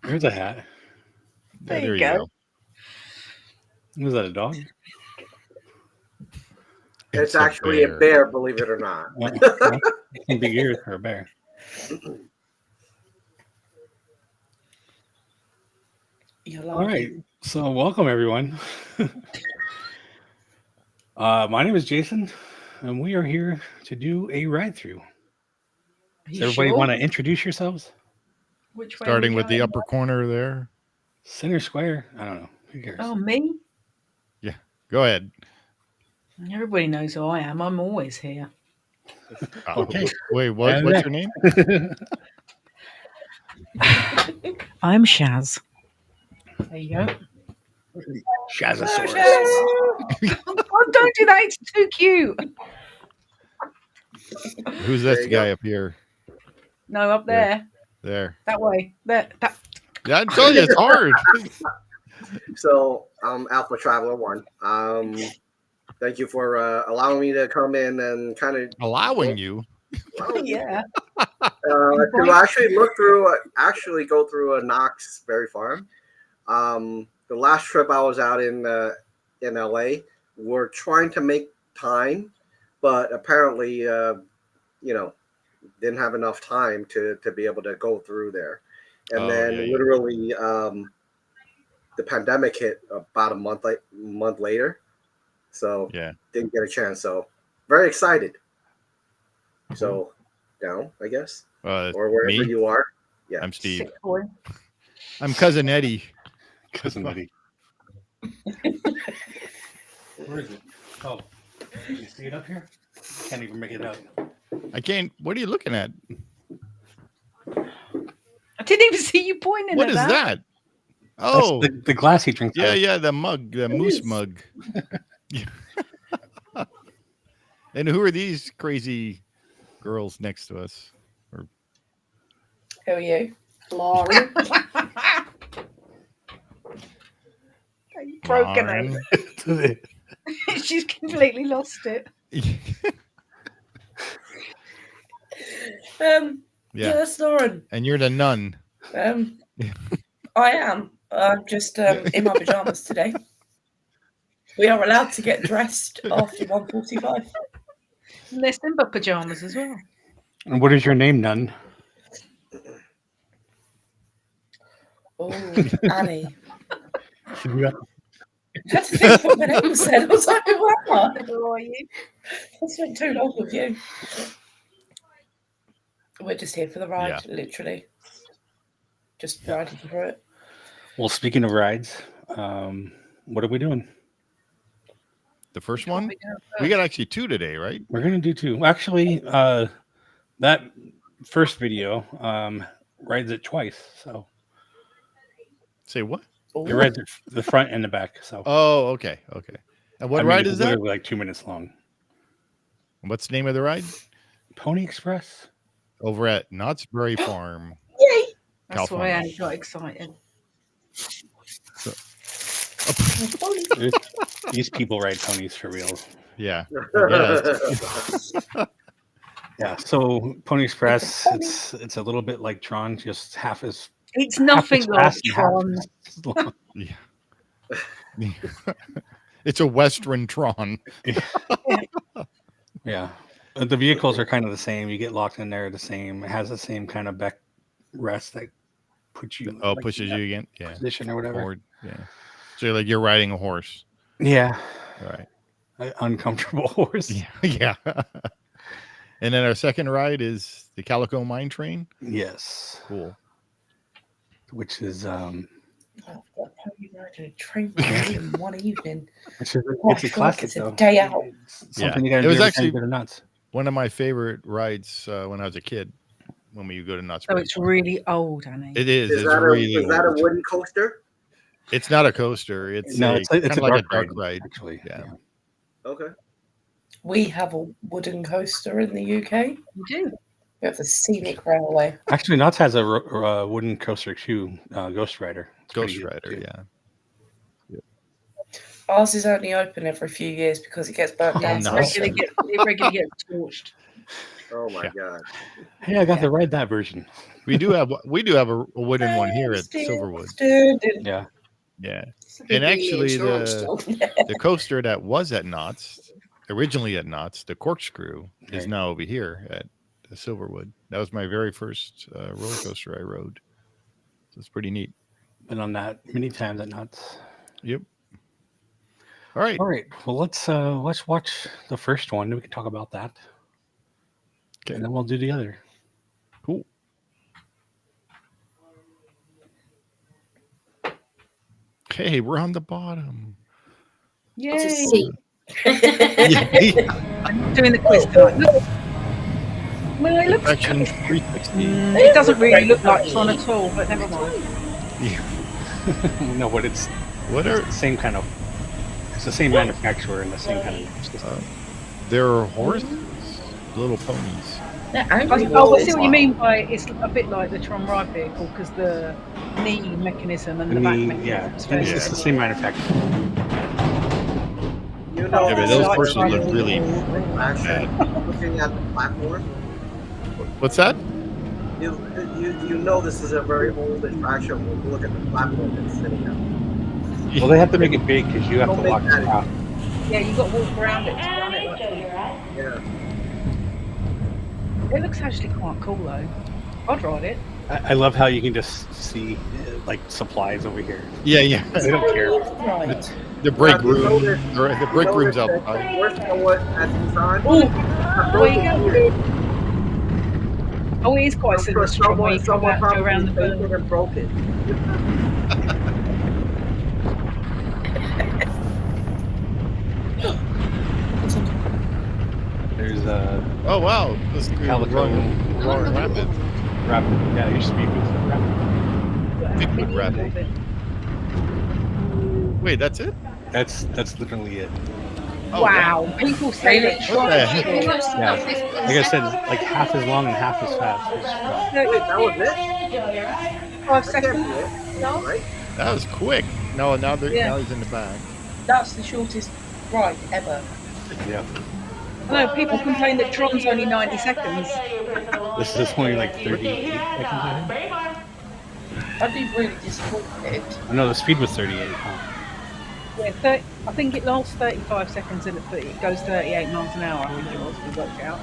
There's a hat. Yeah, there you go. Was that a dog? It's actually a bear, believe it or not. Big ears for a bear. All right. So welcome, everyone. My name is Jason, and we are here to do a ride-through. Does everybody want to introduce yourselves? Which way? Starting with the upper corner there. Center square. I don't know. Who cares? Oh, me? Yeah. Go ahead. Everybody knows who I am. I'm always here. Okay. Wait, what's your name? I'm Shaz. There you go. Shazosaurus. Oh, don't do that. It's too cute. Who's this guy up here? No, up there. There. That way. There. That. Yeah, I told you it's hard. So, Alpha Traveler 1. Thank you for allowing me to come in and kind of allowing you. Yeah. To actually go through a Knox Berry Farm. The last trip I was out in LA, we're trying to make time, but apparently, didn't have enough time to be able to go through there. And literally, the pandemic hit about a month later. So didn't get a chance. So very excited. So down, I guess, or wherever you are. Yeah, I'm Steve. I'm Cousin Eddie. Cousin Eddie. Where is it? Oh, can you see it up here? Can't even make it out. I can't. What are you looking at? I didn't even see you pointing. What is that? Oh, that's the glass he drinks. Yeah, the mug, the moose mug. And who are these crazy girls next to us? Who are you? Lauren. Broken it. She's completely lost it. Yeah, that's Lauren. And you're the nun. I am. I'm just in my pajamas today. We are allowed to get dressed after 1:45. And they're Simba pajamas as well. And what is your name, nun? Oh, Annie. I had to think what my name said. I was like, who are you? I spent too long with you. We're just here for the ride, literally. Just riding through it. Well, speaking of rides, what are we doing? The first one? We got actually 2 today, right? We're going to do 2. Actually, that first video rides it twice. So, say what? It rides the front and the back. So. Oh, okay. And what ride is that? Literally like 2 minutes long. What's the name of the ride? Pony Express. Over at Knott's Berry Farm. Yay! That's California. why I got excited. These people ride ponies for real. Yeah. Yeah. So Pony Express, it's a little bit like Tron, just half as. It's nothing like Tron. Yeah. It's a Western Tron. Yeah. The vehicles are kind of the same. You get locked in there the same. It has the same kind of back rest that puts you. Pushes you again. Yeah. Position or whatever. Forward. Yeah. So you're riding a horse. Yeah. All right. An uncomfortable horse. Yeah. And then our second ride is the Calico Mine Train. Yes. Cool. Which is How you riding a train in one evening? It's a classic. It's a day out. Something you gotta do. It was actually nuts. One of my favorite rides when I was a kid. When we go to Knott's. So it's really old, Annie. It is. Is that a wooden coaster? It's not a coaster. It's it's like a dark ride. Actually, yeah. Okay. We have a wooden coaster in the UK. We do. We have the Scenic Railway. Actually, Knott's has a wooden coaster too. Ghost Rider. Ghost Rider, yeah. Ours is only open every few years because it gets burnt down. So it regularly gets torched. Oh my god! Hey, I got to ride that version. We do have a wooden one here at Silverwood. Yeah. Yeah. And actually the coaster that was at Knott's, originally at Knott's, the Corkscrew, is now over here at the Silverwood. That was my very first roller coaster I rode. So it's pretty neat. Been on that many times at Knott's. Yep. All right. Well, let's watch the first one. We can talk about that. Okay. And then we'll do the other. Cool. Okay, we're on the bottom. Yay! I'm doing the quiz tonight. Look. Well, it looks. Section 360. It doesn't really look like Tron at all, but never mind. No, but it's the same kind of. It's the same manufacturer and the same kind of system. They're horses, little ponies. I see what you mean by it's a bit like the Tron ride vehicle because the knee mechanism and the back mechanism. Yeah, it's the same manufacturer. You know, but those horses look really bad. Looking at the platform. What's that? You know this is a very old attraction when you look at the platform it's sitting on. Well, they have to make it big because you have to walk that around. Yeah, you got to walk around it to run it. Yeah. It looks actually quite cool though. I'd ride it. I love how you can just see like supplies over here. Yeah. They don't care. The break room. The break room's outside. Worse than what at Nissan. Oh, it is quite similar to Tron where you come out and go around the burn. And broke it. There's oh wow, this is Calico Roaring Rapid. Yeah, your speed was rapid. Bigfoot Rapid. Wait, that's it? That's literally it. Oh, wow, people say that Tron. Yeah, like I said, like half as long and half as fast. Wait, that was it? 5 seconds. Right? That was quick. No, now he's in the back. That's the shortest ride ever. Yeah. No, people complain that Tron's only 90 seconds. This is only like 38 seconds, I think. I'd be really disappointed. Oh, no, the speed was 38. Huh? Yeah, I think it lasts 35 seconds and it goes 38 miles an hour. I think it was, we worked out.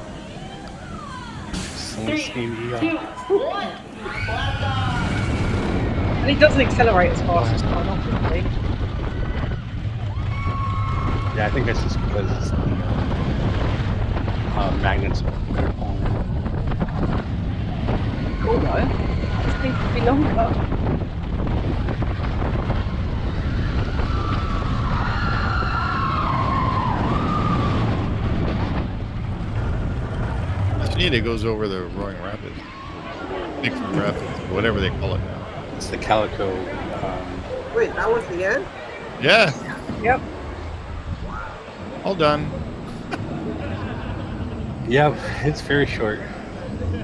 Someone's saying And it doesn't accelerate as fast as Tron, obviously. Yeah, I think that's just because it's the magnets are kind of pulling. Cool though. This thing could be longer. It goes over the Roaring Rapids. Bigfoot Rapids, whatever they call it now. It's the Calico. Wait, that was the end? Yeah. Yep. All done. Yeah, it's very short.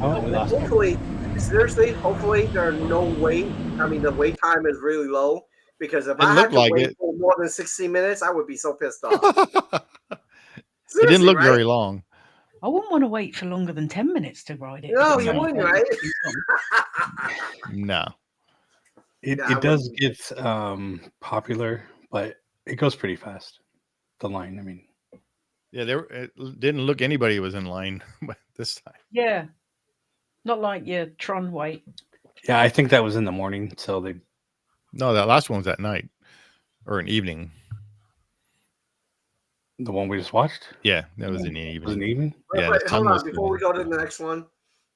Oh, we lost hopefully, seriously, hopefully there are no wait. I mean, the wait time is really low because if I had to wait for more than 60 minutes, I would be so pissed off. It didn't look very long. I wouldn't want to wait for longer than 10 minutes to ride it. No, you wouldn't, right? No. It does get popular, but it goes pretty fast. The line, I mean. Yeah, it didn't look anybody was in line this time. Yeah. Not like your Tron wait. Yeah, I think that was in the morning, so they... No, that last one was at night. Or an evening. The one we just watched? Yeah, that was in the evening. Was it an evening? Yeah, wait, hold on, before we go to the next one.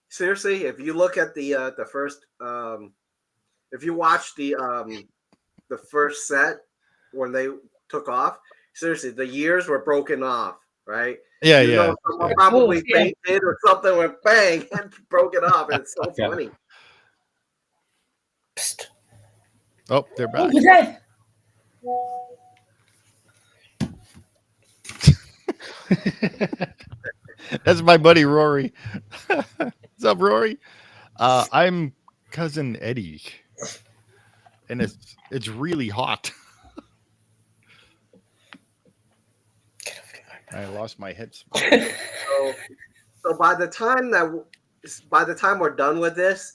Seriously, if you look at the first if you watch the first set when they took off, seriously, the years were broken off, right? Yeah, you know, someone probably fainted or something went bang and broke it off. And it's so funny. Psst. Oh, they're back. Over there. That's my buddy Rory. What's up, Rory? I'm cousin Eddie, and it's really hot. I lost my head. So by the time we're done with this,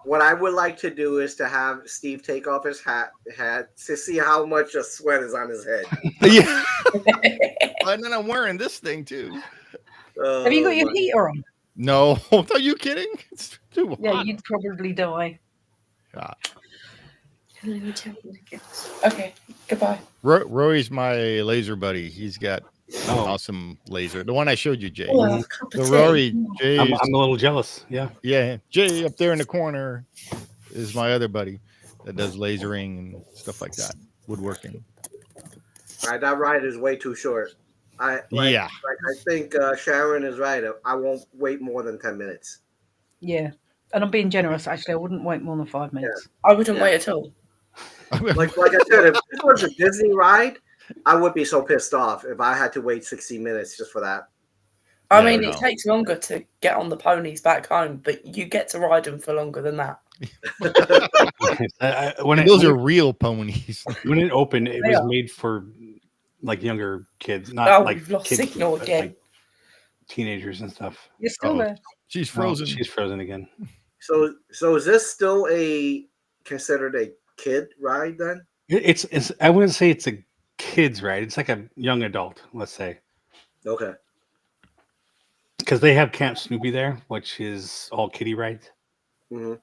what I would like to do is to have Steve take off his hat to see how much a sweat is on his head. Yeah. And then I'm wearing this thing too. Have you got your heater on? No. Are you kidding? It's too hot. Yeah, you'd probably die. Okay, goodbye. Rory's my laser buddy. He's got an awesome laser. The one I showed you, Jay. Oh, the Rory, Jay. I'm a little jealous. Yeah. Yeah. Jay up there in the corner is my other buddy that does lasering and stuff like that, woodworking. That ride is way too short. I think Sharon is right. I won't wait more than 10 minutes. Yeah. And I'm being generous, actually. I wouldn't wait more than 5 minutes. Yeah. I wouldn't wait at all. like I said, if this was a Disney ride, I would be so pissed off if I had to wait 60 minutes just for that. I mean, it takes longer to get on the ponies back home, but you get to ride them for longer than that. Those are real ponies. When it opened, it was made for like younger kids, not like we've lost kids, signal again. Like teenagers and stuff. You're still there. She's frozen. She's frozen again. So is this still considered a kid ride then? It's I wouldn't say it's a kid's ride. It's like a young adult, let's say. Okay. Because they have Camp Snoopy there, which is all kiddie rides. Mm-hmm.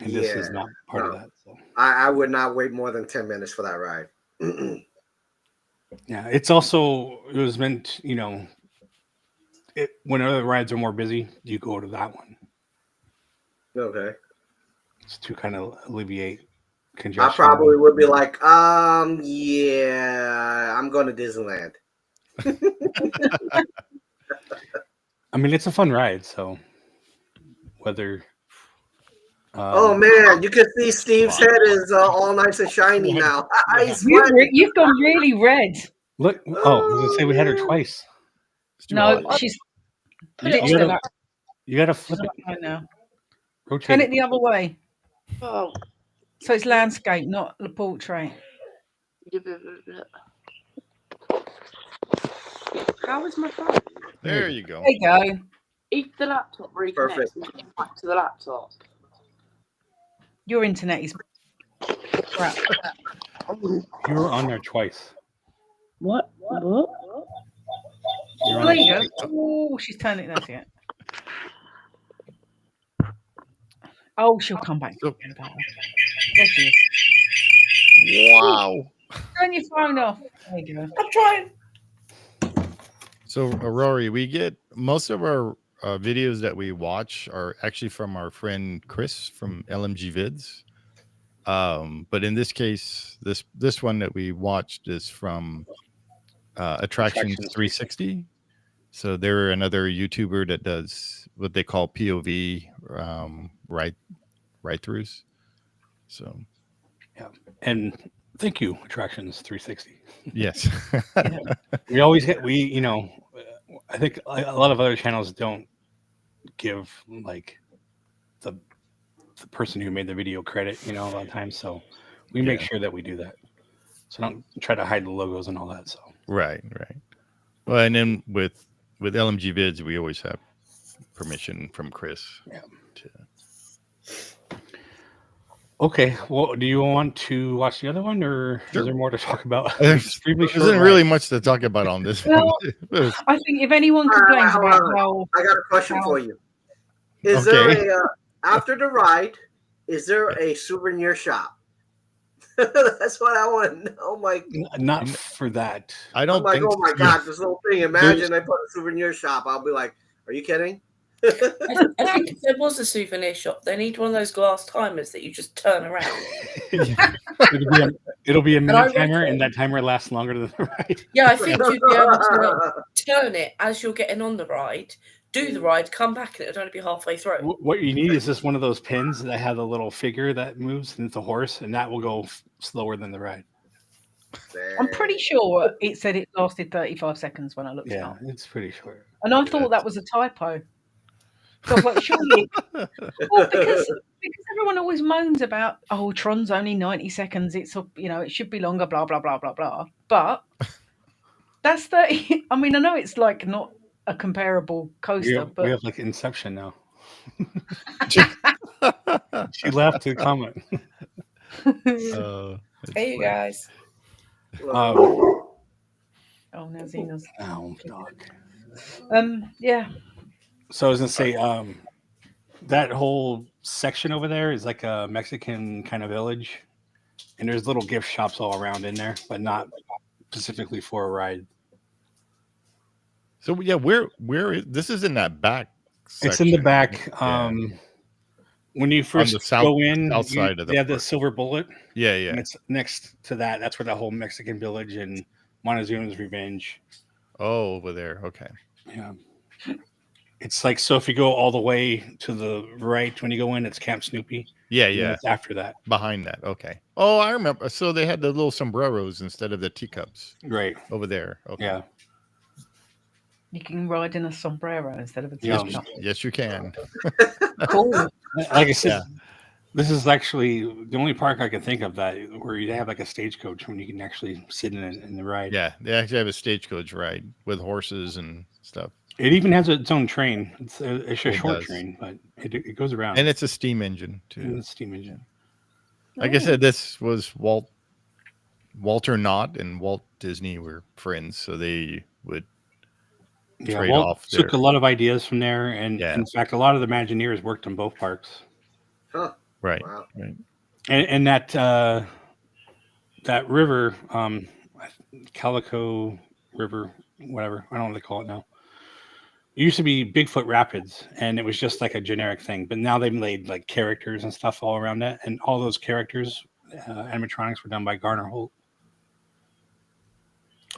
And this is not part of that. So. I would not wait more than 10 minutes for that ride. Yeah, it was meant, when other rides are more busy, you go to that one. Okay. It's to kind of alleviate congestion. I probably would be like, I'm going to Disneyland. I mean, it's a fun ride, so whether... oh man, you can see Steve's head is all nice and shiny now. You've gone really red. Look, I was going to say we had her twice. No, she's... You got to flip it. I know. Rotate Turn it the other way. Oh. So it's landscape, not the portrait. How is my phone? There you go. There you go. If the laptop reconnects back to the laptop. Your internet is crap. You were on there twice. What? There you go. Oh, she's turning it. That's it. Oh, she'll come back. There she is. Wow. Turn your phone off. There you go. I'm trying. So, Rory, we get most of our videos that we watch are actually from our friend Chris from LMG Vids. But in this case, this one that we watched is from Attractions 360. So they're another YouTuber that does what they call POV ride-throughs. So, yeah, and thank you, Attractions 360. Yes, we always get I think a lot of other channels don't give like the person who made the video credit, a lot of times. So we make sure that we do that. So don't try to hide the logos and all that. So right. Well, and then with LMG Vids, we always have permission from Chris. Yeah. Okay. Well, do you want to watch the other one, or is there more to talk about? There isn't really much to talk about on this one. I think if anyone complains about how... I got a question for you. Is there after the ride, is there a souvenir shop? That's what I want to know. Not for that. I don't think oh my God, this whole thing. Imagine I put a souvenir shop. I'll be like, are you kidding? I think if there was a souvenir shop, they need one of those glass timers that you just turn around. It'll be a minute timer, and that timer lasts longer than the ride. Yeah, I think you'd be able to turn it as you're getting on the ride, do the ride, come back, and it'd only be halfway through. What you need is just one of those pins that have a little figure that moves, and it's a horse, and that will go slower than the ride. I'm pretty sure it said it lasted 35 seconds when I looked it up. Yeah, it's pretty short. And I thought that was a typo. So I was like, surely. Well, because everyone always moans about, Tron's only 90 seconds. It's it should be longer, blah, blah, blah, blah, blah. But that's 30. I mean, I know it's like not a comparable coaster. We have like Inception now. She left to comment. Hey, you guys. Oh, now Xena's. Oh, dog. Yeah. So I was gonna say, that whole section over there is like a Mexican kind of village, and there's little gift shops all around in there, but not specifically for a ride. So yeah, where is this? Is in that back section. It's in the back. When you first go in, outside of the the Silver Bullet. Yeah. And it's next to that. That's where the whole Mexican village and Montezuma's Revenge. Oh, over there. Okay. Yeah. It's like, so if you go all the way to the right when you go in, it's Camp Snoopy. Yeah. It's after that. Behind that. Okay. Oh, I remember. So they had the little sombreros instead of the teacups. Right. Over there. Okay. Yeah. You can ride in a sombrero instead of a teacup. Yes, you can. Cool. Like I said, this is actually the only park I can think of that where you have like a stagecoach when you can actually sit in the ride. Yeah, they actually have a stagecoach ride with horses and stuff. It even has its own train. It's a short train, but it goes around. And it's a steam engine too. And it's a steam engine. Like I said, this was Walter Knott and Walt Disney were friends, so they would trade off. Took a lot of ideas from there, and in fact, a lot of the Imagineers worked on both parks. Huh. Right. Wow. Right. And that river, Calico River, whatever, I don't know what they call it now. It used to be Bigfoot Rapids, and it was just like a generic thing. But now they've made like characters and stuff all around that, and all those characters, animatronics, were done by Garner Holt.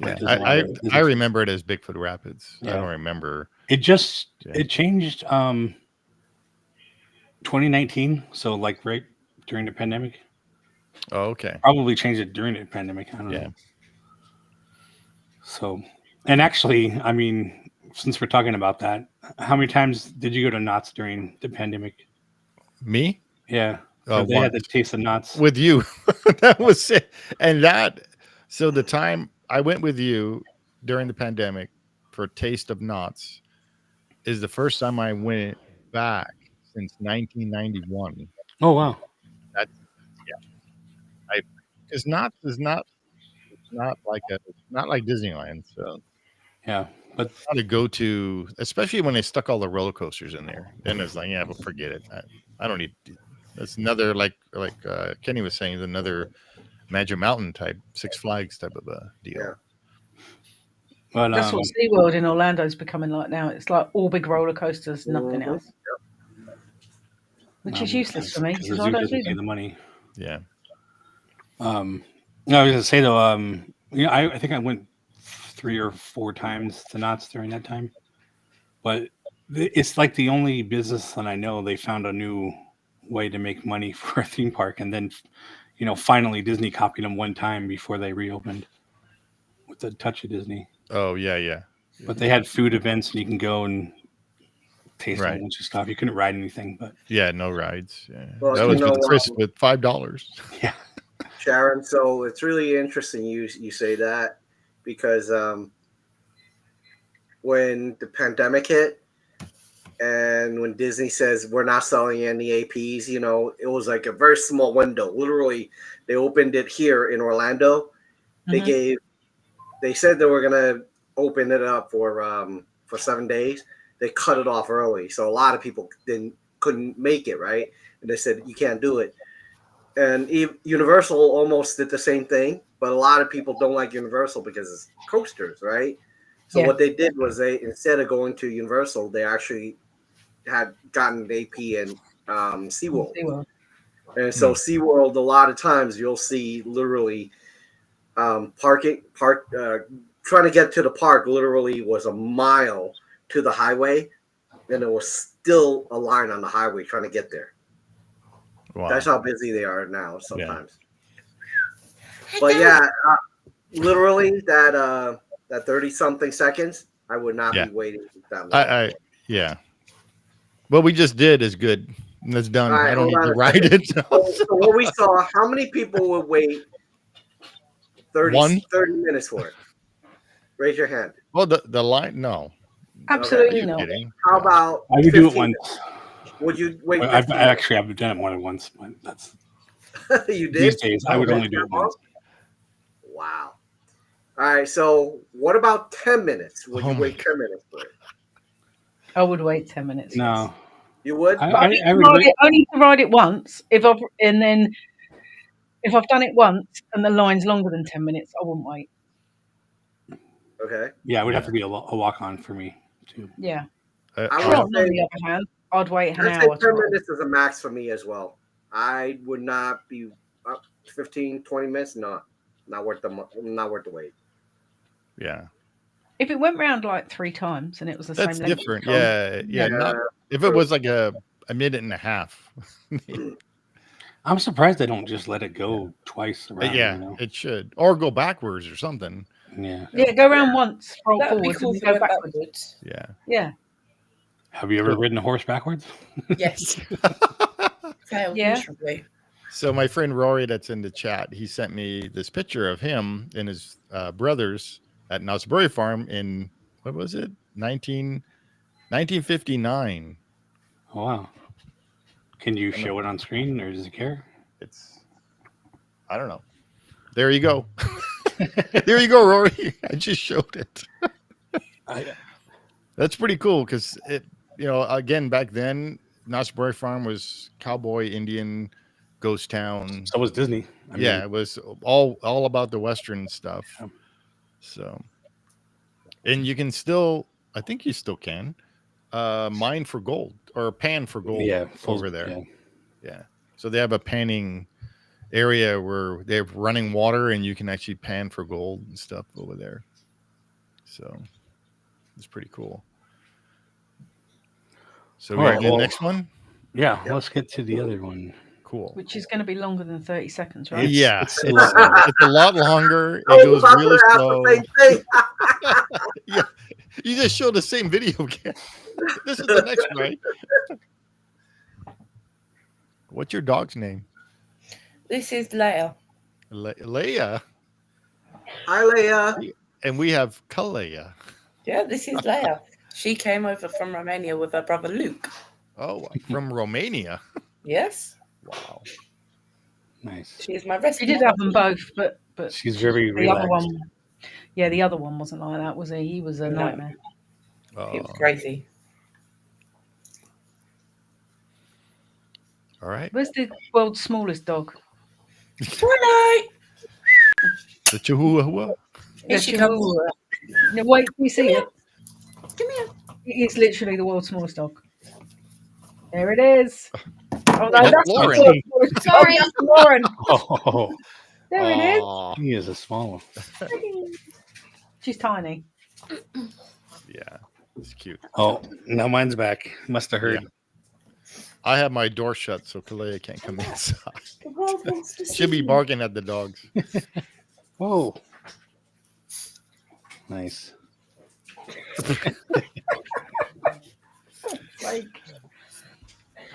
Yeah, I remember it as Bigfoot Rapids. Yeah. I don't remember. It changed 2019, so like right during the pandemic. Oh, okay. Probably changed it during the pandemic. I don't know. So, and actually, I mean, since we're talking about that, how many times did you go to Knott's during the pandemic? Me? Yeah. So they had the taste of Knott's with you. That was it. And so the time I went with you during the pandemic for Taste of Knott's is the first time I went back since 1991. Oh wow! Because Knott's is not like Disneyland. So yeah, but how to go to, especially when they stuck all the roller coasters in there. Then it's like, but forget it. I don't need. That's another like Kenny was saying, another Magic Mountain type, Six Flags type of a deal. Yeah. But, that's what SeaWorld in Orlando is becoming like now. It's like all big roller coasters, nothing else. Yep. Which is useless for me because I don't pay the money. Yeah. I was gonna say though, I think I went 3 or 4 times to Knott's during that time, but it's like the only business that I know they found a new way to make money for a theme park, and then finally Disney copied them one time before they reopened with a touch of Disney. Oh yeah. But they had food events, and you can go and taste a bunch of stuff. You couldn't ride anything, but no rides. Yeah, well, that was with Chris with $5. Yeah, Sharon. So it's really interesting you say that, because when the pandemic hit, and when Disney says we're not selling any APs, it was like a very small window. Literally, they opened it here in Orlando. Mm-hmm. They said they were gonna open it up for 7 days. They cut it off early, so a lot of people couldn't make it, right? And they said you can't do it. And Universal almost did the same thing, but a lot of people don't like Universal because it's coasters, right? So what they did was instead of going to Universal, they actually had gotten an AP in SeaWorld. And so SeaWorld, a lot of times you'll see literally trying to get to the park literally was a mile to the highway, and there was still a line on the highway trying to get there. Wow. That's how busy they are now sometimes. Yeah. But literally that 30-something seconds, I would not be waiting that long. What we just did is good. That's done. I don't need to ride it. So what we saw, how many people would wait 30 minutes for it? Raise your hand. Well, the line, no. Absolutely not. Kidding? How about? I would do it 15 once. minutes? Would you wait? I've 15 minutes? actually I've done it more than once, but that's You did? these days I would only do it once. Wow. All right. So what about 10 minutes? Would you wait 10 minutes for it? I would wait 10 minutes. No. You would? I would only to ride it once. If I've done it once and the line's longer than 10 minutes, I wouldn't wait. Okay. Yeah, it would have to be a walk on for me too. Yeah. I Tron, would say, on the other hand, I'd wait an I'd say hour. 10 minutes is a max for me as well. I would not be up 15, 20 minutes. Not worth the wait. Yeah. If it went round like 3 times and it was the That's same length. different. Yeah. Not, if it was like a minute and a half. I'm surprised they don't just let it go twice around. Yeah, you know? it should. Or go backwards or something. Yeah. Yeah, go around once, roll That would be forward, cool and if go it went backwards. backwards. Yeah. Yeah. Have you ever ridden a horse backwards? Yes. Failed Yeah. miserably. So my friend Rory that's in the chat, he sent me this picture of him and his brothers at Knott's Berry Farm in, what was it? 1959. Oh, wow. Can you show it on screen or does it care? I don't know. There you go. There you go, Rory. I just showed it. That's pretty cool because it, again, back then, Knott's Berry Farm was cowboy, Indian, ghost town. So was Disney. I mean, it was all about the Western stuff. Yeah. So, and you can still, I think you still can, mine for gold or pan for gold. Over there. Yeah. So they have a panning area where they have running water and you can actually pan for gold and stuff over there. So it's pretty cool. So we have the next one. Yeah, let's get to the other one. Cool. Which is going to be longer than 30 seconds, right? It's a lot longer. It goes really slow. Yeah, you just showed the same video again. This is the next one, right? What's your dog's name? This is Leia. Leia. Hi, Leia. And we have Kalea. Yeah, this is Leia. She came over from Romania with her brother Luke. Oh, from Romania. Yes. Wow. Nice. She is my rescue. She did have them both, but she's very the relaxed. other one. Yeah, the other one wasn't like that, was he? He was a nightmare. He was crazy. All right. Where's the world's smallest dog? Twilight. The Chihuahua. Here she comes. No, wait, can you see it? Come here. It's literally the world's smallest dog. There it is. Oh, no, That's that's Lauren. Sorry, that's Lauren. Oh, There it is. he is a small one. She's tiny. Yeah, it's cute. Oh, now mine's back. Must have heard. Yeah. I have my door shut, so Kalea can't come inside. The world wants to see She'll be you. barking at the dogs. Whoa. Nice.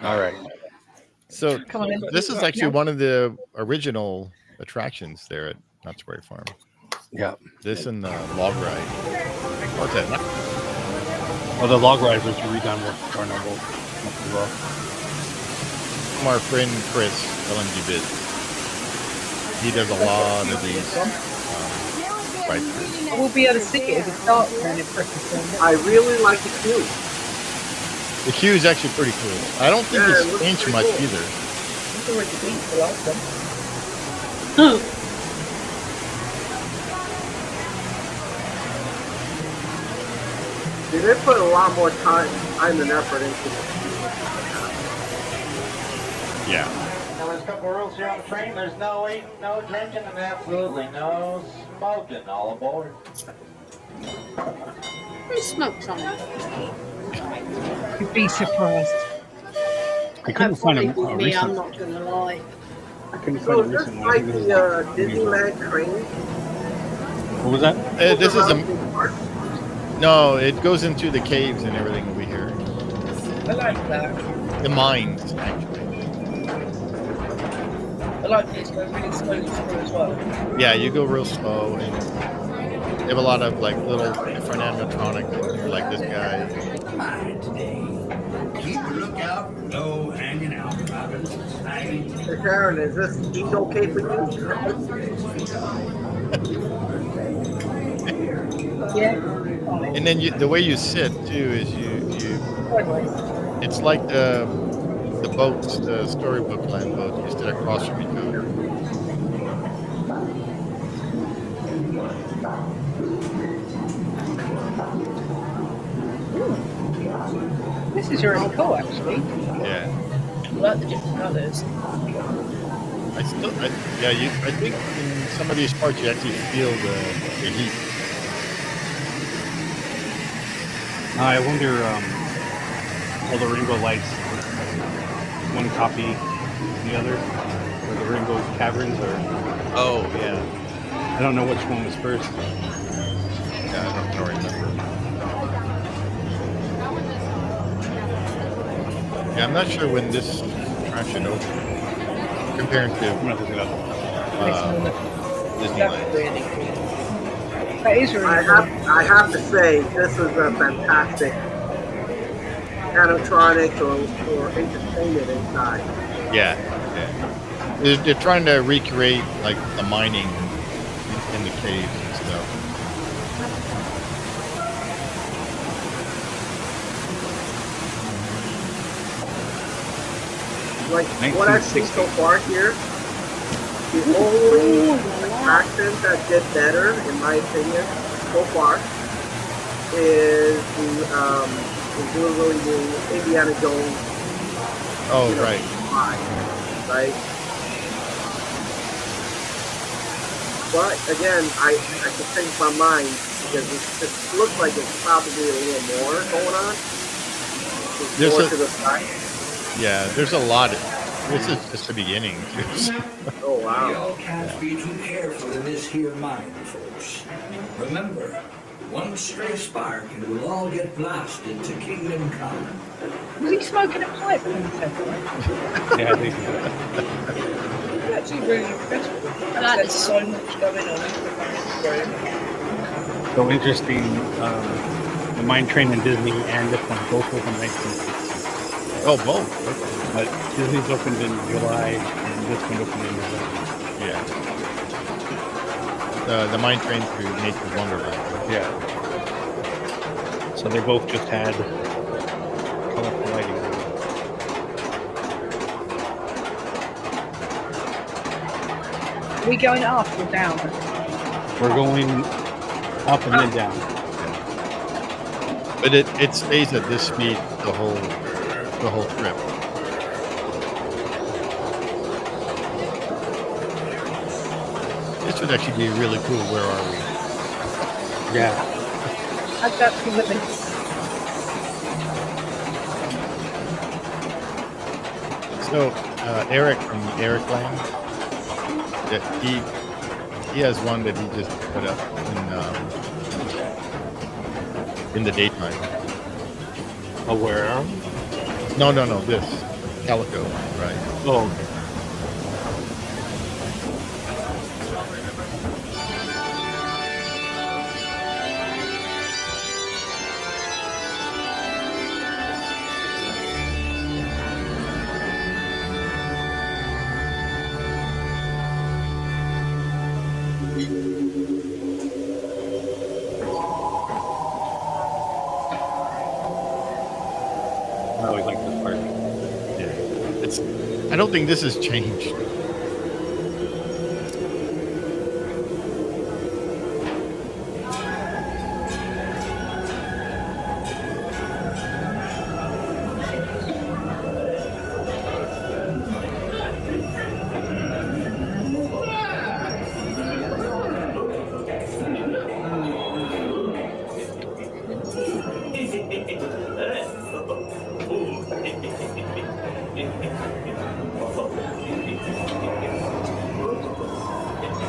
All right. So Come on in. this is actually one of the original attractions there at Knott's Berry Farm. Yeah. This and the log ride. What's that? Well, the log ride was redone with Carnival as well. From our friend Chris, LNG Biz. He does a lot of these rides. We'll be able to see it if it starts when it's Christmas. I really like the queue. The queue is actually pretty cool. I don't think Yeah, it it's looks changed pretty much cool. either. It's already been the last one. See, they put a lot more time and effort into it. Yeah. Now, there's a couple of rules here on the train. There's no eating, no drinking, and absolutely no smoking all aboard. Who smokes on it? You'd be surprised. I couldn't find a me, recent. I'm not gonna lie. I couldn't So find a is this recent one. I like think it was the like- Disneyland train? What was that? This is Around a the park? no. It goes into the caves and everything over here. I like that. The mines, actually. I like this going really slowly through as well. Yeah, you go real slow, and you have a lot of like little. If I an animatronic like this guy. Keep a lookout, no hanging out, Robin. Hey, Sharon, is this heat okay for you? Yeah. And then the way you sit too is you. It's like the boats, the Storybook Land boats. You sit across from each other. This is really cool, actually. Yeah. I like the different colours. I think in some of these parts you actually feel the heat. I wonder, all the rainbow lights, one copy the other, or the rainbow caverns, or Oh yeah. I don't know which one was first. Yeah, I don't remember. Yeah, I'm not sure when this attraction opened compared I'm to gonna look it up. Disneyland. That is really I have to say, this is a fantastic animatronic or entertainment inside. Yeah. They're trying to recreate like the mining in the caves and stuff. Like what I've seen so far here, the only attraction that did better, in my opinion, so far, is the really new Indiana Jones. Oh, right. Right. But again, I can change my mind because it looks like it's probably a little more going on. There's more to the side. Yeah, there's a lot. This is just the beginning. Oh wow! Y'all can't be too careful in this here mine, folks. Remember, one stray spark and we'll all get blasted to Kingdom Come. Was he smoking a pipe when he said that? Yeah, I think so. It's actually really impressive. There's so much going on. So interesting. The Mine Train in Disney and this one both opened 1960. Oh, both. Okay. But Disney's opened in July and this one opened in November. Yeah. The Mine Train through Nature's Wonderland. Yeah. So they both just had colorful lighting. Are we going up or down? We're going up and then down. But it stays at this speed the whole trip. This would actually be really cool. Where are we? Yeah. I've got to limit. So Eric from Eric Land, that he has one that he just put up in the daytime. Oh, where? No, this Calico, right? Oh. I always like this part. Yeah, I don't think this has changed.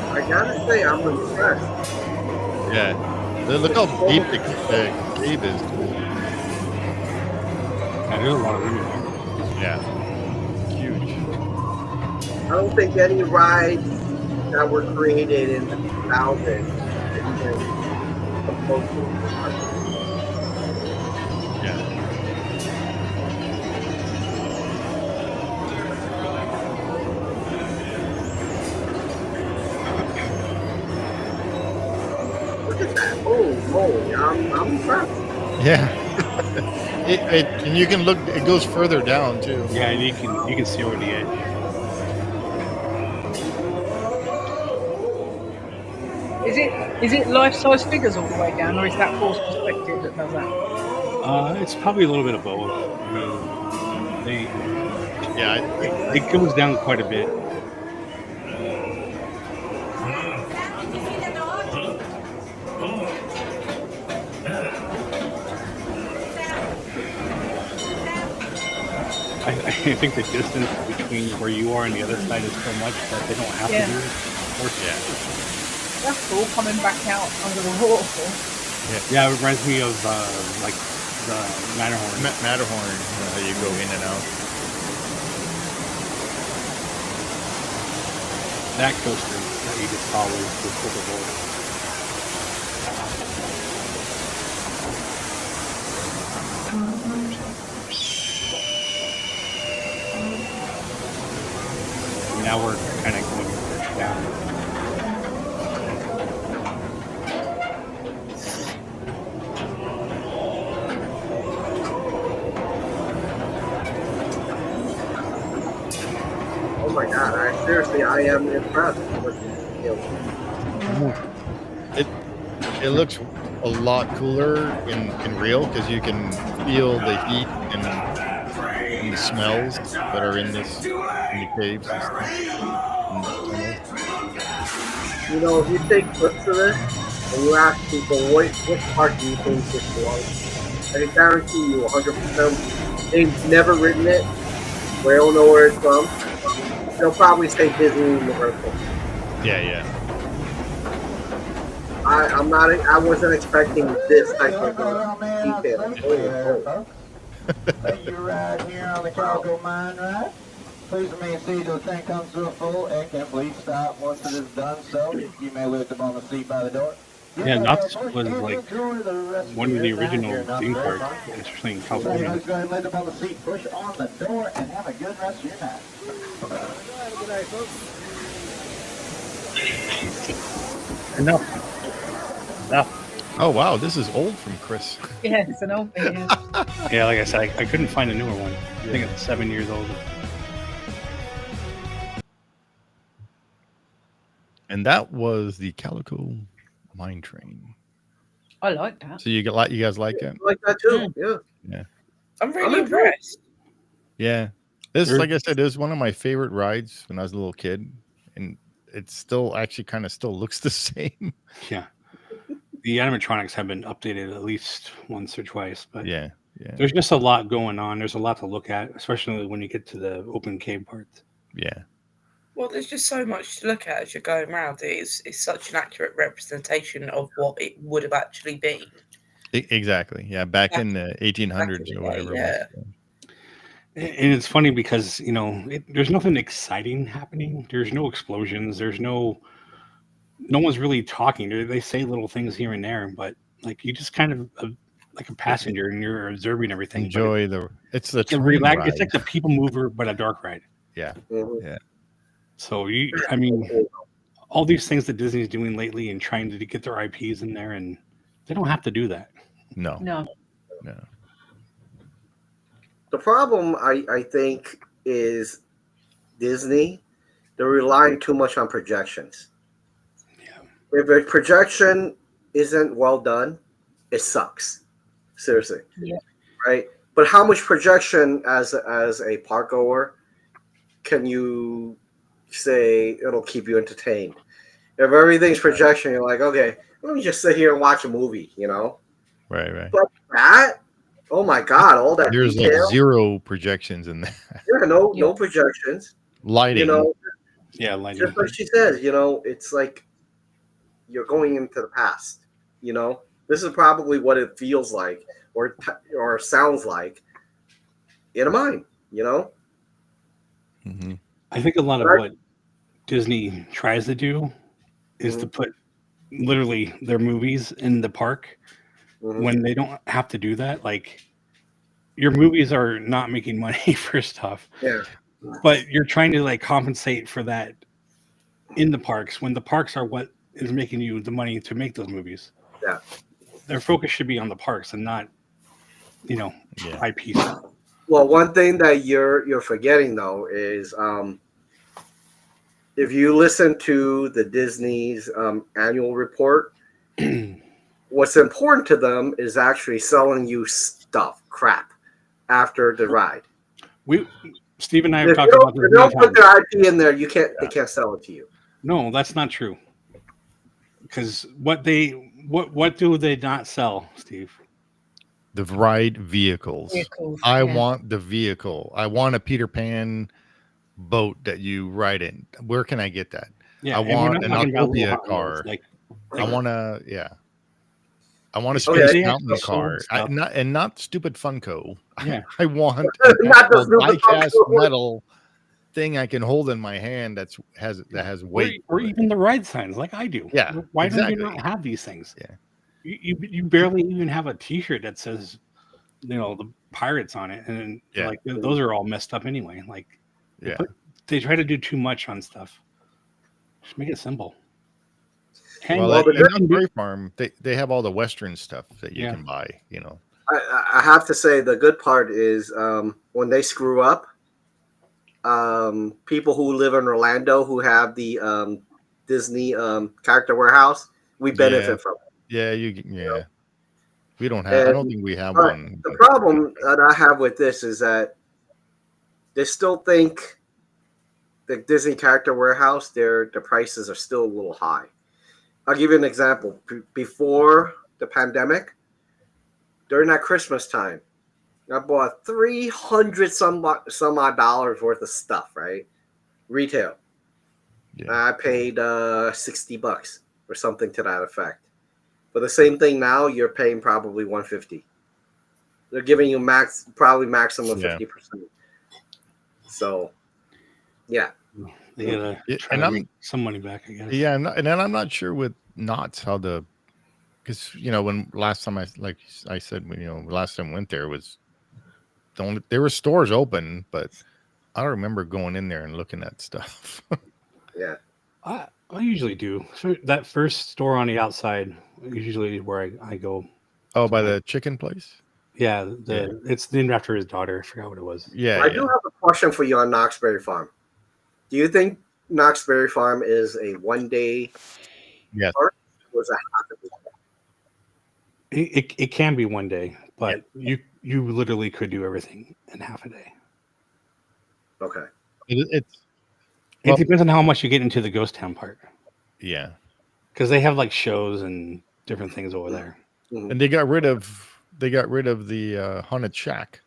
I gotta say, I'm impressed. Yeah, look how deep the cave is. Yeah, there's a lot of room there. Yeah, huge. I don't think any rides that were created in the 2000s, close to it. Yeah. Look at that! Holy moly! I'm impressed. Yeah. And you can look. It goes further down too. Yeah, you can see over the edge. Is it life-size figures all the way down, or is that forced perspective that does that? It's probably a little bit of both. I mean, it goes down quite a bit. I think the distance between where you are and the other side is so much that they don't have to do it. That's cool, coming back out under the waterfall. Yeah, it reminds me of like the Matterhorn. Matterhorn, how you go in and out. That coaster that you just saw was Silverboard. Now we're kind of going down. Oh my god! I am impressed. It looks a lot cooler in real because you can feel the heat and the smells that are in the caves and stuff. You know, if you take clips of this and you ask people what part do you think this belongs, I guarantee you 100% they've never written it. They don't know where it's from. They'll probably say Disney Universal. Yeah. I wasn't expecting this type of detail. You're right here on the Calico mine, right? Please remain seated till the tank comes to a full and can please stop once it is done so. You may lift up on the seat by the door. Yeah, Knott's was like one of the original theme parks, especially in California. Go ahead and lift up on the seat, push on the door, and have a good rest of your night. Good night, folks. Enough. Oh wow, this is old from Chris. Yeah, it's an old thing. Yeah. Yeah, like I said, I couldn't find a newer one. I think it's 7 years old. And that was the Calico Mine Train. I like that. So you guys like that? I like that too. Yeah. I'm really impressed. Yeah. This, like I said, is one of my favorite rides when I was a little kid, and it still actually kind of still looks the same. Yeah. The animatronics have been updated at least once or twice, but yeah. There's just a lot going on. There's a lot to look at, especially when you get to the open cave parts. Yeah. Well, there's just so much to look at as you're going around. It's such an accurate representation of what it would have actually been. Exactly. Yeah. Back in the 1800s or whatever. Yeah. And it's funny because, there's nothing exciting happening. There's no explosions. There's no one's really talking. They say little things here and there, but like you just kind of like a passenger and you're observing everything. Enjoy it's the relax. ride. It's like the people mover, but a dark ride. Yeah. Mm-hmm. Yeah. So all these things that Disney's doing lately and trying to get their IPs in there, and they don't have to do that. No. The problem, I think, is Disney. They're relying too much on projections. Yeah. If a projection isn't well done, it sucks. Seriously. Yeah. Right? But how much projection as a park goer can you say it'll keep you entertained? If everything's projection, you're like, okay, let me just sit here and watch a movie, Right. But that, oh my God, all that There's detail. like zero projections in that. Yeah, no projections. Lighting. Lighting. Just like she says, it's like you're going into the past. This is probably what it feels like or sounds like in a mine. Mm-hmm. I think a lot of what Disney tries to do is to put literally their movies in the park when they don't have to do that. Like your movies are not making money for stuff, but you're trying to like compensate for that in the parks when the parks are what is making you the money to make those movies. Yeah, their focus should be on the parks and not, IP stuff. Well, one thing that you're forgetting though is if you listen to the Disney's annual report, what's important to them is actually selling you crap after the ride. Steve and I have talked about this. If they don't put their IP in there, they can't sell it to you. No, that's not true. Because what do they not sell, Steve? The ride vehicles. I want the vehicle. I want a Peter Pan boat that you ride in. Where can I get that? Yeah, I want an Autopia car. I want a Space Mountain car. Not stupid Funko. Yeah. I want a die-cast metal thing I can hold in my hand that has weight. Or even the ride signs like I do. Yeah. Why don't you not have these things? Yeah. You barely even have a T-shirt that says, the pirates on it, and like those are all messed up anyway. Like, they try to do too much on stuff. Just make it simple. Well, at Knott's Farm, they have all the Western stuff that you can buy. I have to say the good part is when they screw up, people who live in Orlando who have the Disney character warehouse, we benefit from it. Yeah, we don't have. I don't think we have one. The problem that I have with this is that they still think the Disney character warehouse, the prices are still a little high. I'll give you an example. Before the pandemic, during that Christmas time, I bought $300 some odd dollars worth of stuff, right? Retail. Yeah. I paid $60 or something to that effect. For the same thing now, you're paying probably $150. They're giving you probably maximum 50%. So, yeah. And I'm some money back, I guess. Yeah, and then I'm not sure with Knott's how because when last time last time I went there was there were stores open, but I don't remember going in there and looking at stuff. Yeah, I usually do. So that first store on the outside usually where I go. Oh, by the chicken place. Yeah, it's named after his daughter. I forgot what it was. Yeah, I do have a question for you on Knott's Berry Farm. Do you think Knott's Berry Farm is a one-day park, or is it half a day? It can be one day, but you literally could do everything in half a day. Okay. It depends on how much you get into the ghost town part. Yeah. Because they have like shows and different things over there. Mm-hmm. And they got rid of the haunted shack.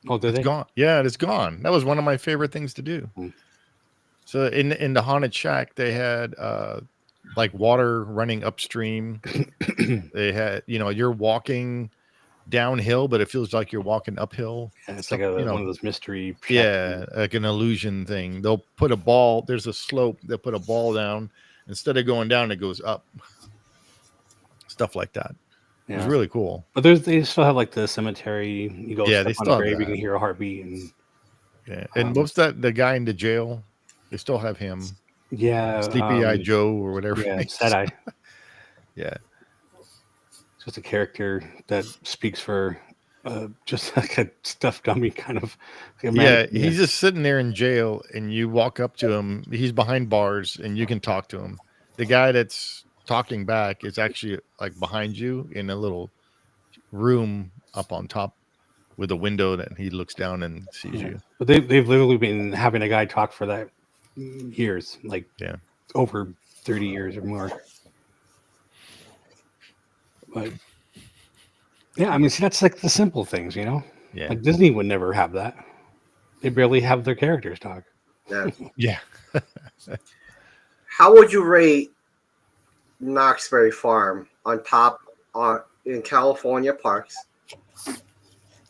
Oh, did it's they? Gone. Yeah, it's gone. That was one of my favorite things to do. Mm. So in the haunted shack, they had like water running upstream. They had, you're walking downhill, but it feels like you're walking uphill. Yeah, it's like one of those mystery. Yeah, like an illusion thing. They'll put a ball. There's a slope. They'll put a ball down. Instead of going down, it goes up. Stuff like that. Yeah. It was really cool. But they still have like the cemetery. You go they step on a grave, you can hear a heartbeat. And most that the guy in the jail, they still have him. Yeah. Sleepy Eye Joe or whatever. Yeah, Sad Eye. Yeah. It's just a character that speaks for just like a stuffed dummy kind of. He's just sitting there in jail and you walk up to him. He's behind bars and you can talk to him. The guy that's talking back is actually like behind you in a little room up on top with a window that he looks down and sees you. But they've literally been having a guy talk for that years, like over 30 years or more. But yeah, I mean, see, that's like the simple things, Yeah. Like Disney would never have that. They barely have their characters talk. Yeah. Yeah. How would you rate Knott's Berry Farm in California parks,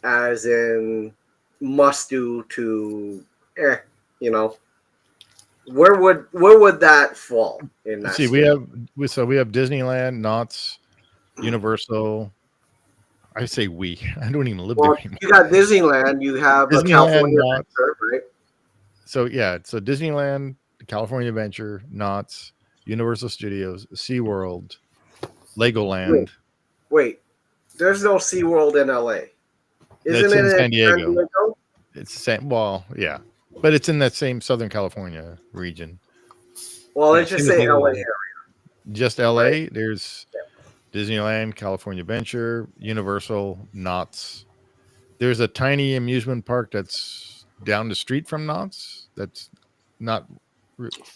as in must do to, where would that fall in that? See, we have Disneyland, Knott's, Universal. I say we. I don't even live there anymore. You got Disneyland. You have Disneyland, California Knott's. Adventure, right? So Disneyland, California Adventure, Knott's, Universal Studios, SeaWorld, Legoland. Wait. There's no SeaWorld in LA. It's in San Diego. It's the same. Well, yeah, but it's in that same Southern California region. Well, let's just say LA area. Just LA. Right. There's Disneyland, California Adventure, Universal, Knott's. There's a tiny amusement park that's down the street from Knott's. That's not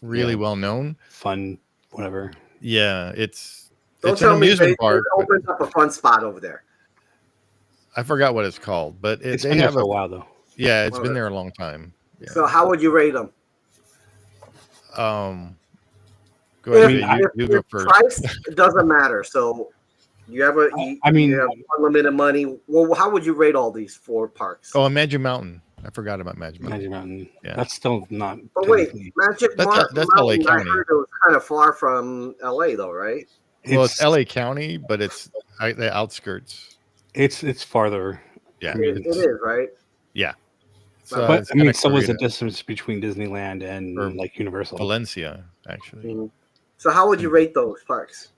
really well known. Fun, whatever. Yeah, it's an amusement park. Opened up a fun spot over there. I forgot what it's called, but it's been there for a while though. Yeah, it's been there a long time. Yeah. So how would you rate them? Go ahead. You go first. Price doesn't matter. So you have you have unlimited money. Well, how would you rate all these 4 parks? Oh, Magic Mountain. I forgot about Magic Mountain. Magic Mountain. Yeah, that's still not. But wait, Magic Mountain. That's LA County. I heard it was kind of far from LA, though, right? Well, it's LA County, but it's the outskirts. It's farther. Yeah, it is, right? Yeah. But I mean, so was the distance between Disneyland and like Universal. Valencia, actually. Mm-hmm. So how would you rate those parks?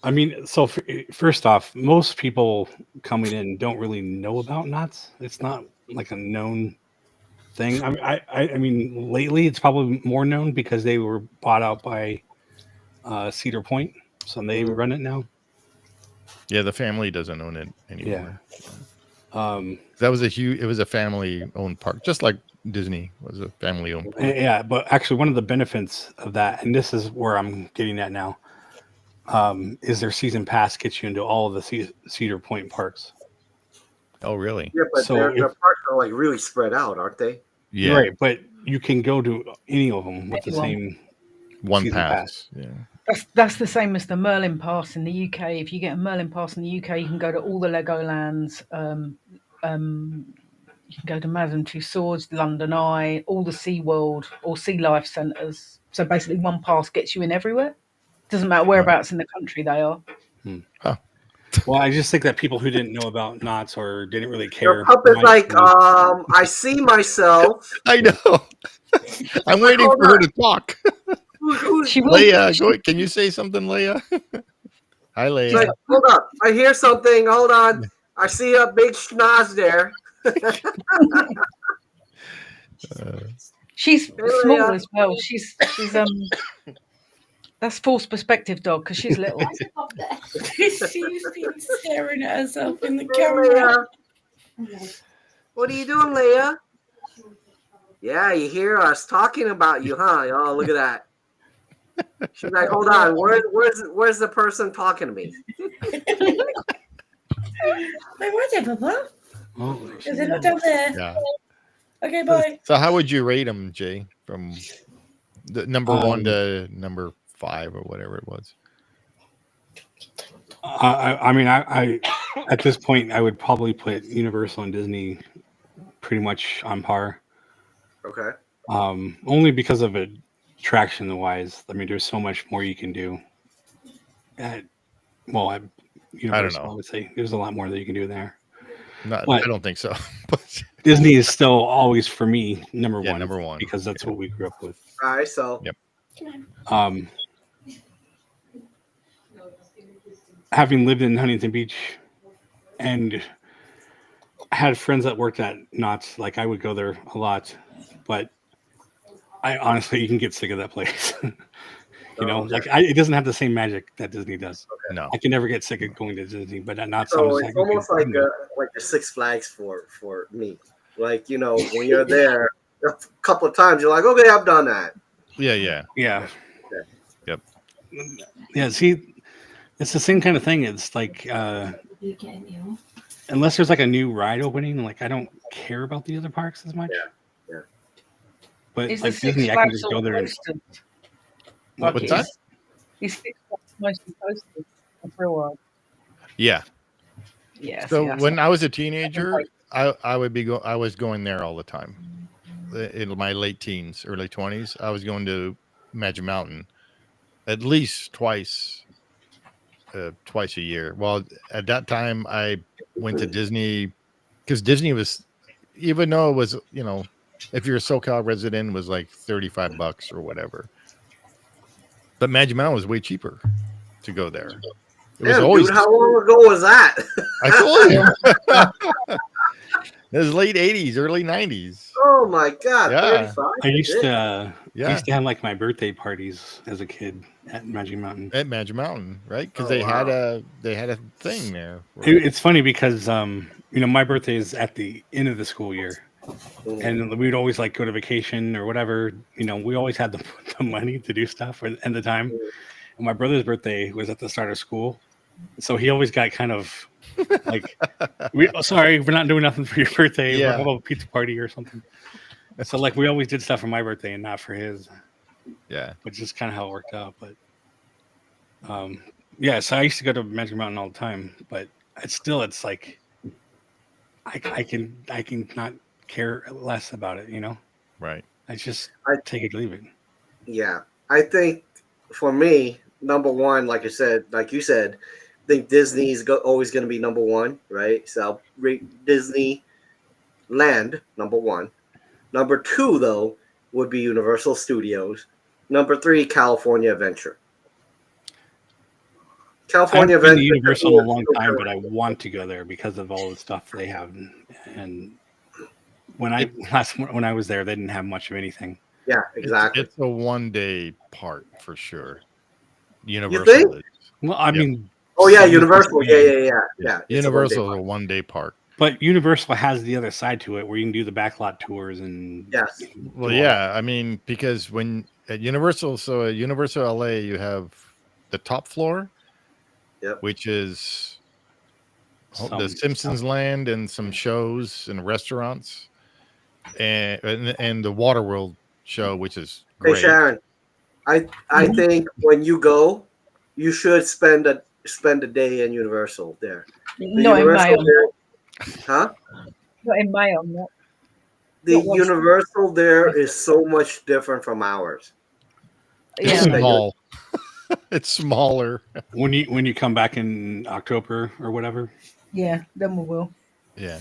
I mean, so first off, most people coming in don't really know about Knott's. It's not like a known thing. I mean, lately it's probably more known because they were bought out by Cedar Point, so they run it now. Yeah, the family doesn't own it anymore. Yeah. That was it was a family-owned park, just like Disney was a family-owned park. Yeah, but actually one of the benefits of that, and this is where I'm getting at now, is their season pass gets you into all of the Cedar Point parks. Oh, really? Yeah, but their parks are like really spread out, aren't they? Yeah. Right, but you can go to any of them with the same one pass. Yeah. That's the same as the Merlin Pass in the UK. If you get a Merlin Pass in the UK, you can go to all the Legolands. You can go to Madame Tussauds, London Eye, all the SeaWorld or Sea Life centres. So basically, one pass gets you in everywhere. Doesn't matter whereabouts in the country they are. Huh. Well, I just think that people who didn't know about Knott's or didn't really care. Puppet like, I see myself. I know. I'm waiting for her to talk. Leia, can you say something, Leia? Hi, Leia. Like, hold up. I hear something. Hold on. I see a big schnoz there. She's small as well. She's that's false perspective, dog, because she's little. She's been staring at herself in the camera. What are you doing, Leia? Yeah, you hear us talking about you, huh? Oh, look at that. She's like, hold on, where's the person talking to me? Wait, where's it, Papa? Is it not down there? Yeah. Okay, bye. So how would you rate them, Jay, from the number 1 to number 5 or whatever it was? I mean, I at this point I would probably put Universal and Disney pretty much on par. Okay. Only because of attraction wise. I mean, there's so much more you can do. Universal, I don't know. I would say there's a lot more that you can do there. I don't think so. Disney is still always for me number one. Number one, because that's what we grew up with. All right, so yep. Having lived in Huntington Beach and had friends that worked at Knott's, like I would go there a lot, but I honestly, you can get sick of that place. It doesn't have the same magic that Disney does. Okay. No, I can never get sick of going to Disney, but at Knott's, so it's almost like a Six Flags for me. Like, when you're there a couple of times, you're like, okay, I've done that. Yeah. Yep. Yeah. See, it's the same kind of thing. It's like, unless there's like a new ride opening, like I don't care about the other parks as much. Yeah. But it's like Disney, I can just go there and. What's that? He's mostly posted for a while. Yeah. Yeah. So when I was a teenager, I was going there all the time. In my late teens, early 20s, I was going to Magic Mountain at least twice a year. Well, at that time I went to Disney because Disney was, even though it was, if you're a SoCal resident, it was like $35 or whatever. But Magic Mountain was way cheaper to go there. It was always. Dude, how long ago was that? I told you. It was late 80s, early 90s. Oh my God. Yeah. 35? I used to have like my birthday parties as a kid at Magic Mountain. At Magic Mountain, right? Because they had a thing there. It's funny because my birthday is at the end of the school year. And we'd always like go to vacation or whatever. We always had the money to do stuff at the time. And my brother's birthday was at the start of school. So he always got kind of like, sorry, we're not doing nothing for your birthday. Yeah. We'll have a pizza party or something. So like we always did stuff for my birthday and not for his. Yeah. Which is kind of how it worked out. But so I used to go to Magic Mountain all the time. But it's like I can not care less about it, Right. I take it or leave it. Yeah. I think for me, number one, like you said, I think Disney is always going to be number one, right? So I'll rate Disneyland number one. Number two, though, would be Universal Studios. Number three, California Adventure. California Adventure. I've been to Universal in a long time, but I want to go there because of all the stuff they have. And when I was there, they didn't have much of anything. Yeah, exactly. It's a 1-day park for sure. Universal. You think? Well, I mean. Oh yeah, Universal. Yeah. Universal is a 1-day park. But Universal has the other side to it where you can do the backlot tours and. Yes. Well, yeah. I mean, because when at Universal, at Universal LA, you have the top floor, which is the Simpsons Land and some shows and restaurants, and the Waterworld show, which is great. Hey Sharon, I think when you go, you should spend a day in Universal there. Not in May. Huh? Not in May on that. The Universal there is so much different from ours. It's small. It's smaller. When you come back in October or whatever. Yeah, then we will. Yeah.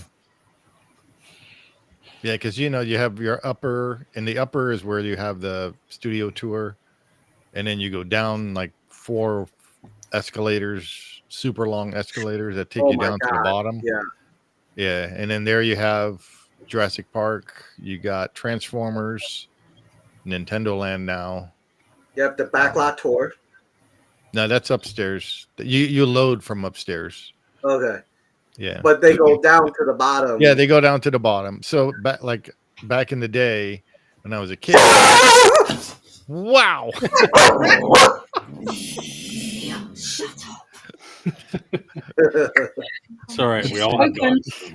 Yeah, because you have your upper, and the upper is where you have the studio tour, and then you go down like 4 escalators, super long escalators that take you down to the bottom. Yeah, and then there you have Jurassic Park. You got Transformers, Nintendo Land now. Yep, the backlot tour. No, that's upstairs. You load from upstairs. Okay. Yeah. But they go down to the bottom. Yeah, they go down to the bottom. So back in the day when I was a kid. Wow. Shut up. It's all right. We all have dogs.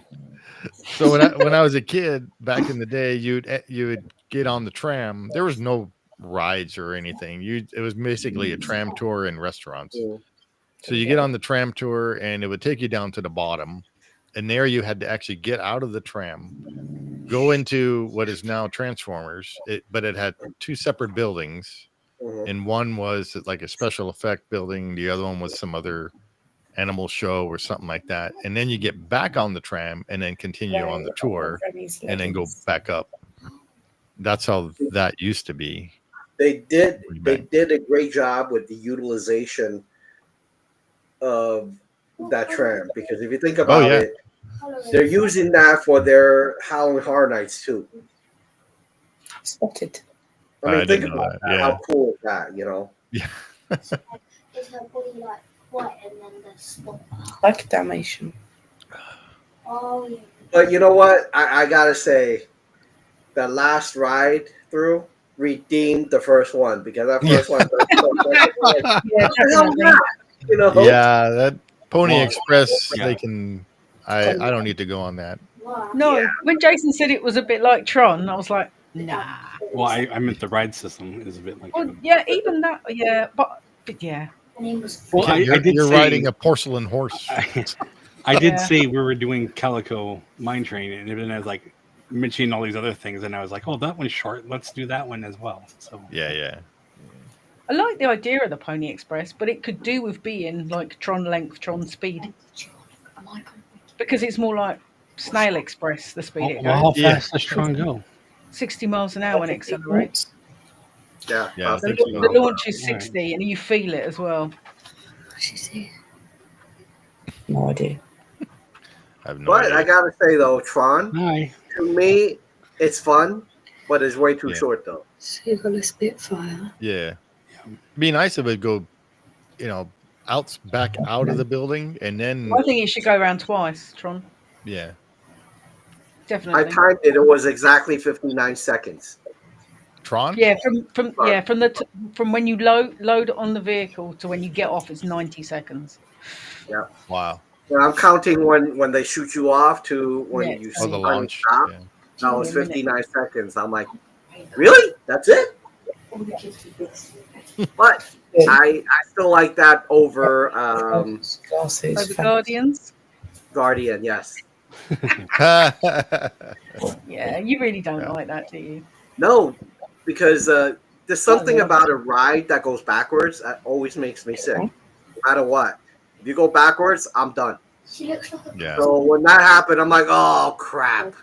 So when I was a kid back in the day, you would get on the tram. There was no rides or anything. It was basically a tram tour in restaurants. So you get on the tram tour and it would take you down to the bottom, and there you had to actually get out of the tram, go into what is now Transformers, but it had 2 separate buildings, and one was like a special effect building, the other one was some other animal show or something like that, and then you get back on the tram and then continue on the tour and then go back up. That's how that used to be. They did a great job with the utilization of that tram, because if you think about it, they're using that for their Halloween Horror Nights too. Spotted. I mean, think about that. How cool is that, Yeah. Is her body like white and then the spot? Like a Dalmatian. Oh yeah. But you know what? I gotta say, the last ride through redeemed the first one, because that first one. Yeah, that Pony Express. They can. I don't need to go on that. No, when Jason said it was a bit like Tron, I was like, nah. Well, I meant the ride system is a bit like. Well, yeah, even that, yeah, but yeah. Well, you're riding a porcelain horse. I did say we were doing Calico Mine Train, and then I was like mentioning all these other things, and I was like, "Oh, that one's short. Let's do that one as well." So yeah. I like the idea of the Pony Express, but it could do with being like Tron length, Tron speed. Because it's more like Snail Express, the speed it goes. How fast does Tron go? 60 miles an hour when it accelerates. Yeah. The launch is 60 and you feel it as well. No idea. I have no But idea. I gotta say though, Tron, to me, it's fun, but it's way too short though. So you've got a Spitfire. Yeah. It'd be nice if it go, back out of the building and then. I think it should go around twice, Tron. Yeah. Definitely. I timed it. It was exactly 59 seconds. Tron? Yeah, from when you load on the vehicle to when you get off, it's 90 seconds. Yeah. Wow. And I'm counting when they shoot you off to when you the launch. Stop. Yeah. That was 59 seconds. I'm like, really? That's it? But I still like that over Guardians. Guardian, yes. Yeah, you really don't like that, do you? No, because there's something about a ride that goes backwards that always makes me sick. No matter what. If you go backwards, I'm done. Yeah. So when that happened, I'm like, oh crap.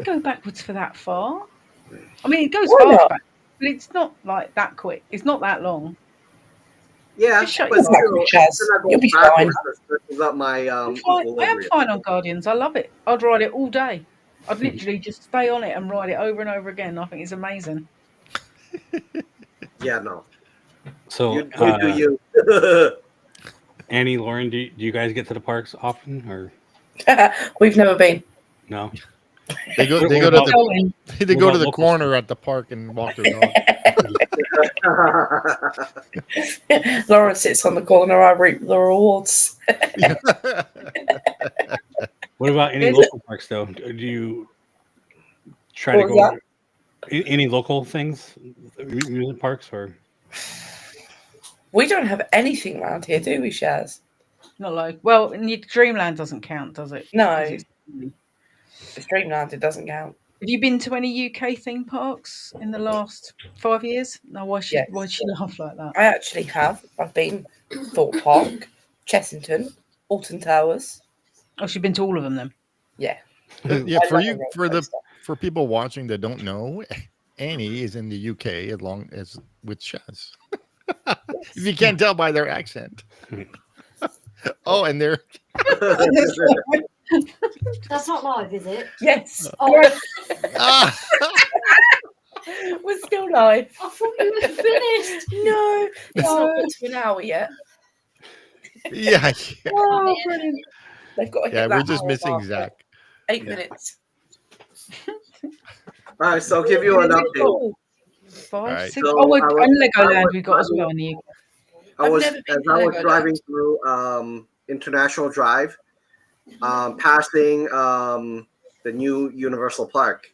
Go backwards for that far. I mean, it goes fast back, but it's not like that quick. It's not that long. Yeah, but still, you'll be fine. I am fine on Guardians. I love it. I'd ride it all day. I'd literally just stay on it and ride it over and over again. I think it's amazing. Yeah, no. So, you do you. Annie, Lauren, do you guys get to the parks often, or we've never been? No. They go to the corner at the park and walk their dog. Lauren sits on the corner. I reap the rewards. What about any local parks, though? Do you try to go any local things, amusement parks, or? We don't have anything around here, do we, Shaz? Not like Dreamland doesn't count, does it? No. It's Dreamland, it doesn't count. Have you been to any UK theme parks in the last 5 years? No, why she laugh like that? I actually have. I've been Thorpe Park, Chessington, Alton Towers. Oh, she's been to all of them then? Yeah. Yeah, for people watching that don't know, Annie is in the UK along as with Shaz. If you can't tell by their accent. Oh, and they're That's not live, is it? Yes. Oh. We're still live. I thought you were finished. No, it's not got to an hour yet. Yeah. Oh, brilliant. They've got to hit we're just missing Zach. 8 minutes. All right, so I'll give you an update. 5, 6. So and Legoland we got as well in the UK. I was driving through International Drive, passing the new Universal Park.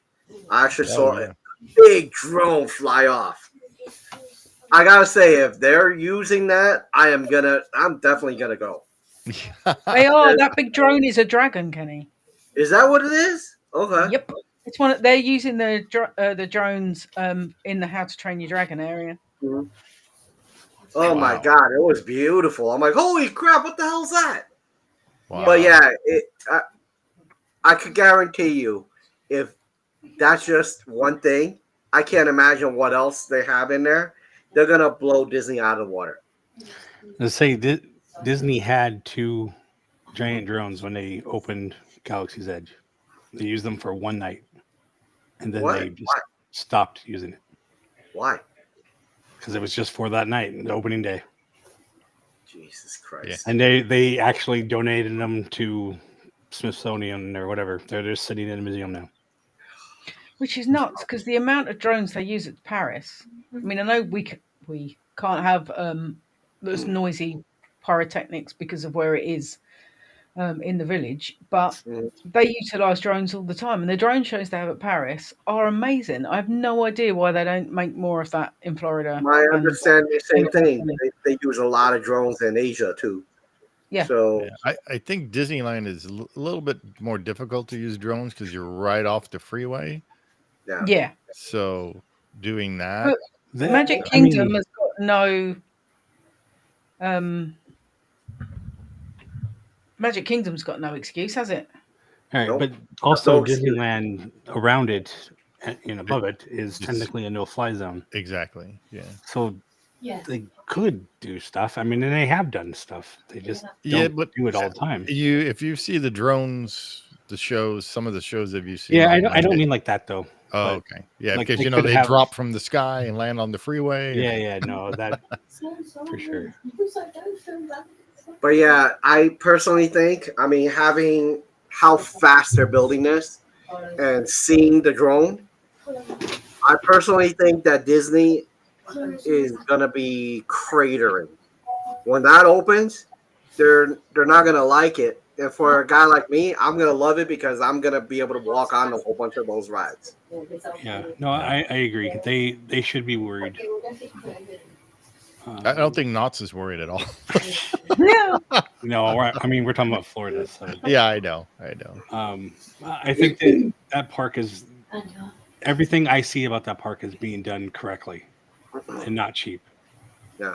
I actually saw a big drone fly off. I gotta say, if they're using that, I'm definitely gonna go. They are. That big drone is a dragon, Kenny. Is that what it is? Okay. Yep. It's one. They're using the drones in the How to Train Your Dragon area. Mm-hmm. Oh my God, it was beautiful. I'm like, holy crap, what the hell's that? Wow. But yeah, I could guarantee you, if that's just one thing, I can't imagine what else they have in there. They're gonna blow Disney out of the water. Let's say Disney had 2 giant drones when they opened Galaxy's Edge. They used them for one night, and then they just stopped using it. Why? Because it was just for that night, the opening day. Jesus Christ! Yeah. And they actually donated them to Smithsonian or whatever. They're just sitting in a museum now. Which is nuts, because the amount of drones they use at Paris. I mean, I know we can't have those noisy pyrotechnics because of where it is in the village, but they utilize drones all the time, and the drone shows they have at Paris are amazing. I have no idea why they don't make more of that in Florida. My understanding is the same thing. They use a lot of drones in Asia too. Yeah. So I think Disneyland is a little bit more difficult to use drones because you're right off the freeway. Yeah. Yeah. So doing that, Magic Kingdom has got no. Magic Kingdom's got no excuse, has it? All right, but also Disneyland around it and above it is technically a no-fly zone. Exactly. Yeah. So they could do stuff. I mean, and they have done stuff. They just don't do it all the time. If you see the drones, the shows, some of the shows that you've seen. Yeah, I don't mean like that though. Oh, okay. Yeah, like, because they drop from the sky and land on the freeway. Yeah, no, that for sure. But yeah, I personally think, I mean, having how fast they're building this and seeing the drone, I personally think that Disney is gonna be cratering. When that opens, they're not gonna like it. And for a guy like me, I'm gonna love it because I'm gonna be able to walk on a whole bunch of those rides. Yeah, no, I agree. They should be worried. I don't think Knott's is worried at all. No, I mean we're talking about Florida. So. Yeah, I know. I think that park is everything I see about that park is being done correctly and not cheap. Yeah,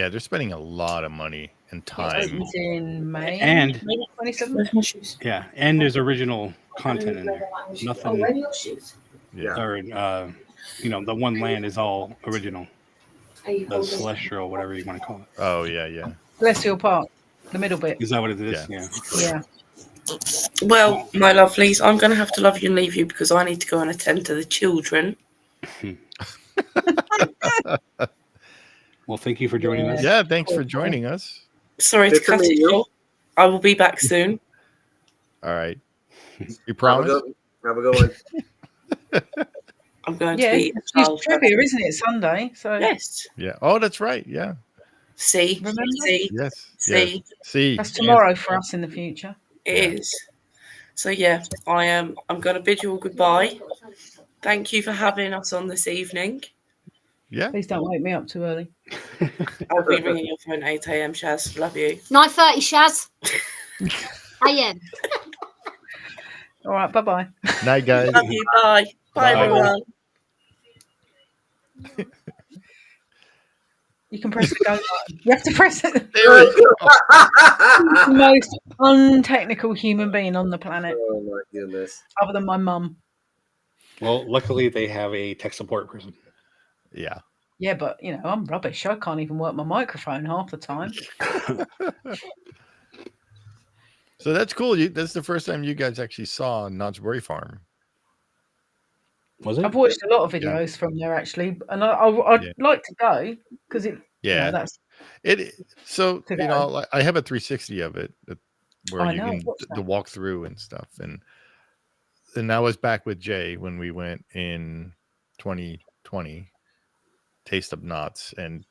they're spending a lot of money and time. It's in May and 27th. Yeah, and there's original content in there. Nothing. Yeah. Or the one land is all original. The Celestial, whatever you want to call it. Oh yeah. Celestial Park, the middle bit. Is that what it is? Yeah. Well, my lovelies, I'm going to have to love you and leave you because I need to go and attend to the children. Well, thank you for joining us. Yeah, thanks for joining us. Sorry to cut it short. I will be back soon. All right. You promise? Have a good one. I'm going to be it's trivia, isn't it? Sunday. So yes. Yeah. Oh, that's right. Yeah. See. Yes. See. See. That's tomorrow for us in the future. It is. So yeah, I'm going to bid you all goodbye. Thank you for having us on this evening. Yeah. Please don't wake me up too early. I'll be ringing your phone at 8 a.m. Shaz. Love you. 9:30, Shaz. a.m. All right. Bye-bye. Night, guys. Love you. Bye. Bye, everyone. You can press the go button. You have to press it. There we go. The most untechnical human being on the planet. Oh my goodness. Other than my mum. Well, luckily they have a tech support person. Yeah. Yeah, but I'm rubbish. I can't even work my microphone half the time. So that's cool. That's the first time you guys actually saw Knott's Berry Farm. Was it? I've watched a lot of videos from there actually, and I'd like to go because it. Yeah, that's it. So I have a 360 of it where you can the walk through and stuff, and I was back with Jay when we went in 2020, Taste of Knott's, and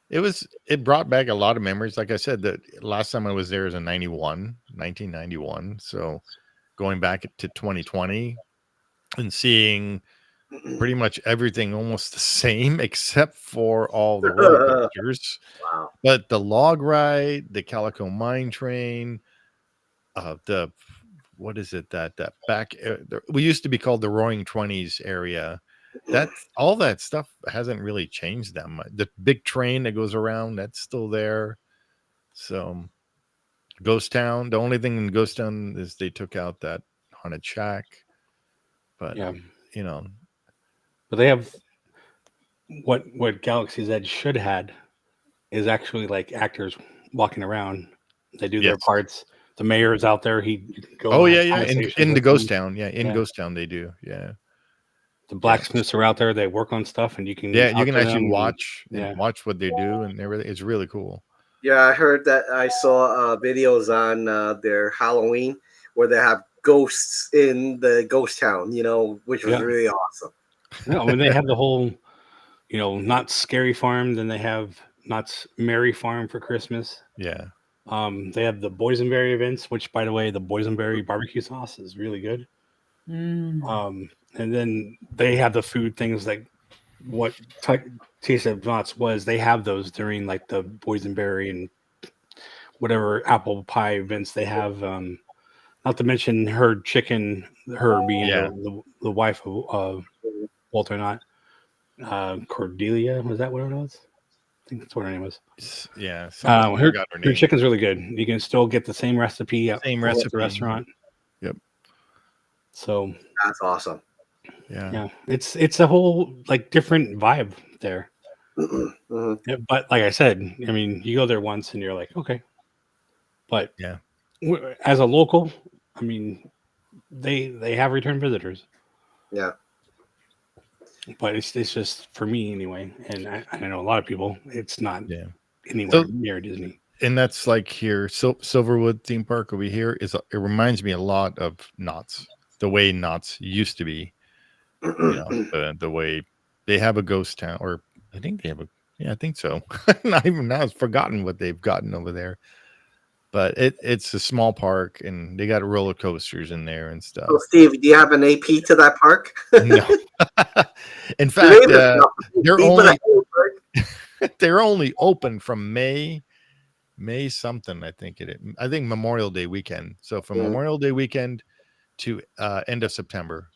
it brought back a lot of memories. Like I said, the last time I was there was in 1991. So going back to 2020 and seeing pretty much everything almost the same except for all the roller coasters. Wow. But the log ride, the Calico mine train, what is it that back we used to be called the Roaring 20s area. All that stuff hasn't really changed that much. The big train that goes around, that's still there. So Ghost Town, the only thing in Ghost Town is they took out that haunted shack. But but they have what Galaxy's Edge should had is actually like actors walking around. They do their parts. The mayor's out there. He goes. Oh yeah. In the Ghost Town, Ghost Town they do. Yeah. The blacksmiths are out there. They work on stuff, and you can you can actually watch what they do, and everything. It's really cool. Yeah, I heard that. I saw videos on their Halloween where they have ghosts in the ghost town, which was really awesome. No, when they have the whole, Knott's Scary Farm, then they have Knott's Merry Farm for Christmas. Yeah. They have the boysenberry events, which, by the way, the boysenberry barbecue sauce is really good. And then they have the food things like what Taste of Knott's was. They have those during like the boysenberry and whatever apple pie events they have. Not to mention her being the wife of Walter Knott. Cordelia, was that what it was? I think that's what her name was. Yeah. Her chicken's really good. You can still get the same recipe at the restaurant. Yep. So that's awesome. Yeah. It's a whole like different vibe there. Mm-hmm. Yeah, but like I said, I mean, you go there once and you're like, okay. But yeah, as a local, I mean, they have return visitors. Yeah. But it's just for me anyway, and I know a lot of people. It's not anywhere near Disney. And that's like here, Silverwood theme park over here it reminds me a lot of Knott's, the way Knott's used to be. The way they have a ghost town, or I think they have I think so. Not even now, it's forgotten what they've gotten over there. But it's a small park, and they got roller coasters in there and stuff. So, Steve, do you have an AP to that park? No. In fact, they're only open from May something. I think I think Memorial Day weekend. So from Memorial Day weekend to end of September,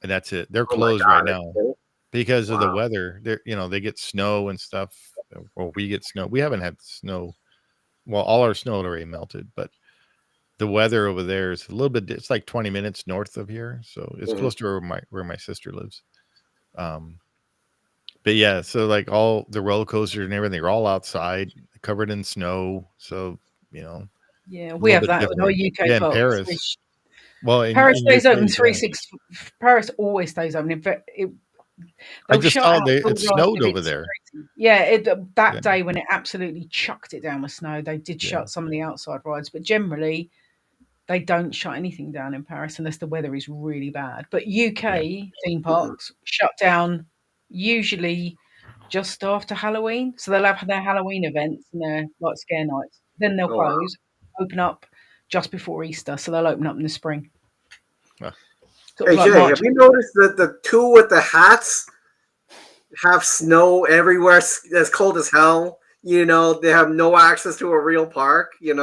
and that's it. They're closed right now because of the weather. They get snow and stuff. Or we get snow. We haven't had snow. Well, all our snow already melted, but the weather over there is a little bit. It's like 20 minutes north of here, so it's close to where my sister lives. But yeah, so like all the roller coasters and everything are all outside, covered in snow. So yeah, we have that in our UK in parks. Paris. Well, Paris stays open 365. Paris always stays open. I just saw it snowed over there. Crazy. Yeah, that day when it absolutely chucked it down with snow, they did shut some of the outside rides, but generally they don't shut anything down in Paris unless the weather is really bad. But UK theme parks shut down usually just after Halloween, so they'll have their Halloween events and their like scare nights. Then they'll close, open up just before Easter, so they'll open up in the spring. Hey Jay, have you noticed that the two with the hats have snow everywhere? It's cold as hell. They have no access to a real park. And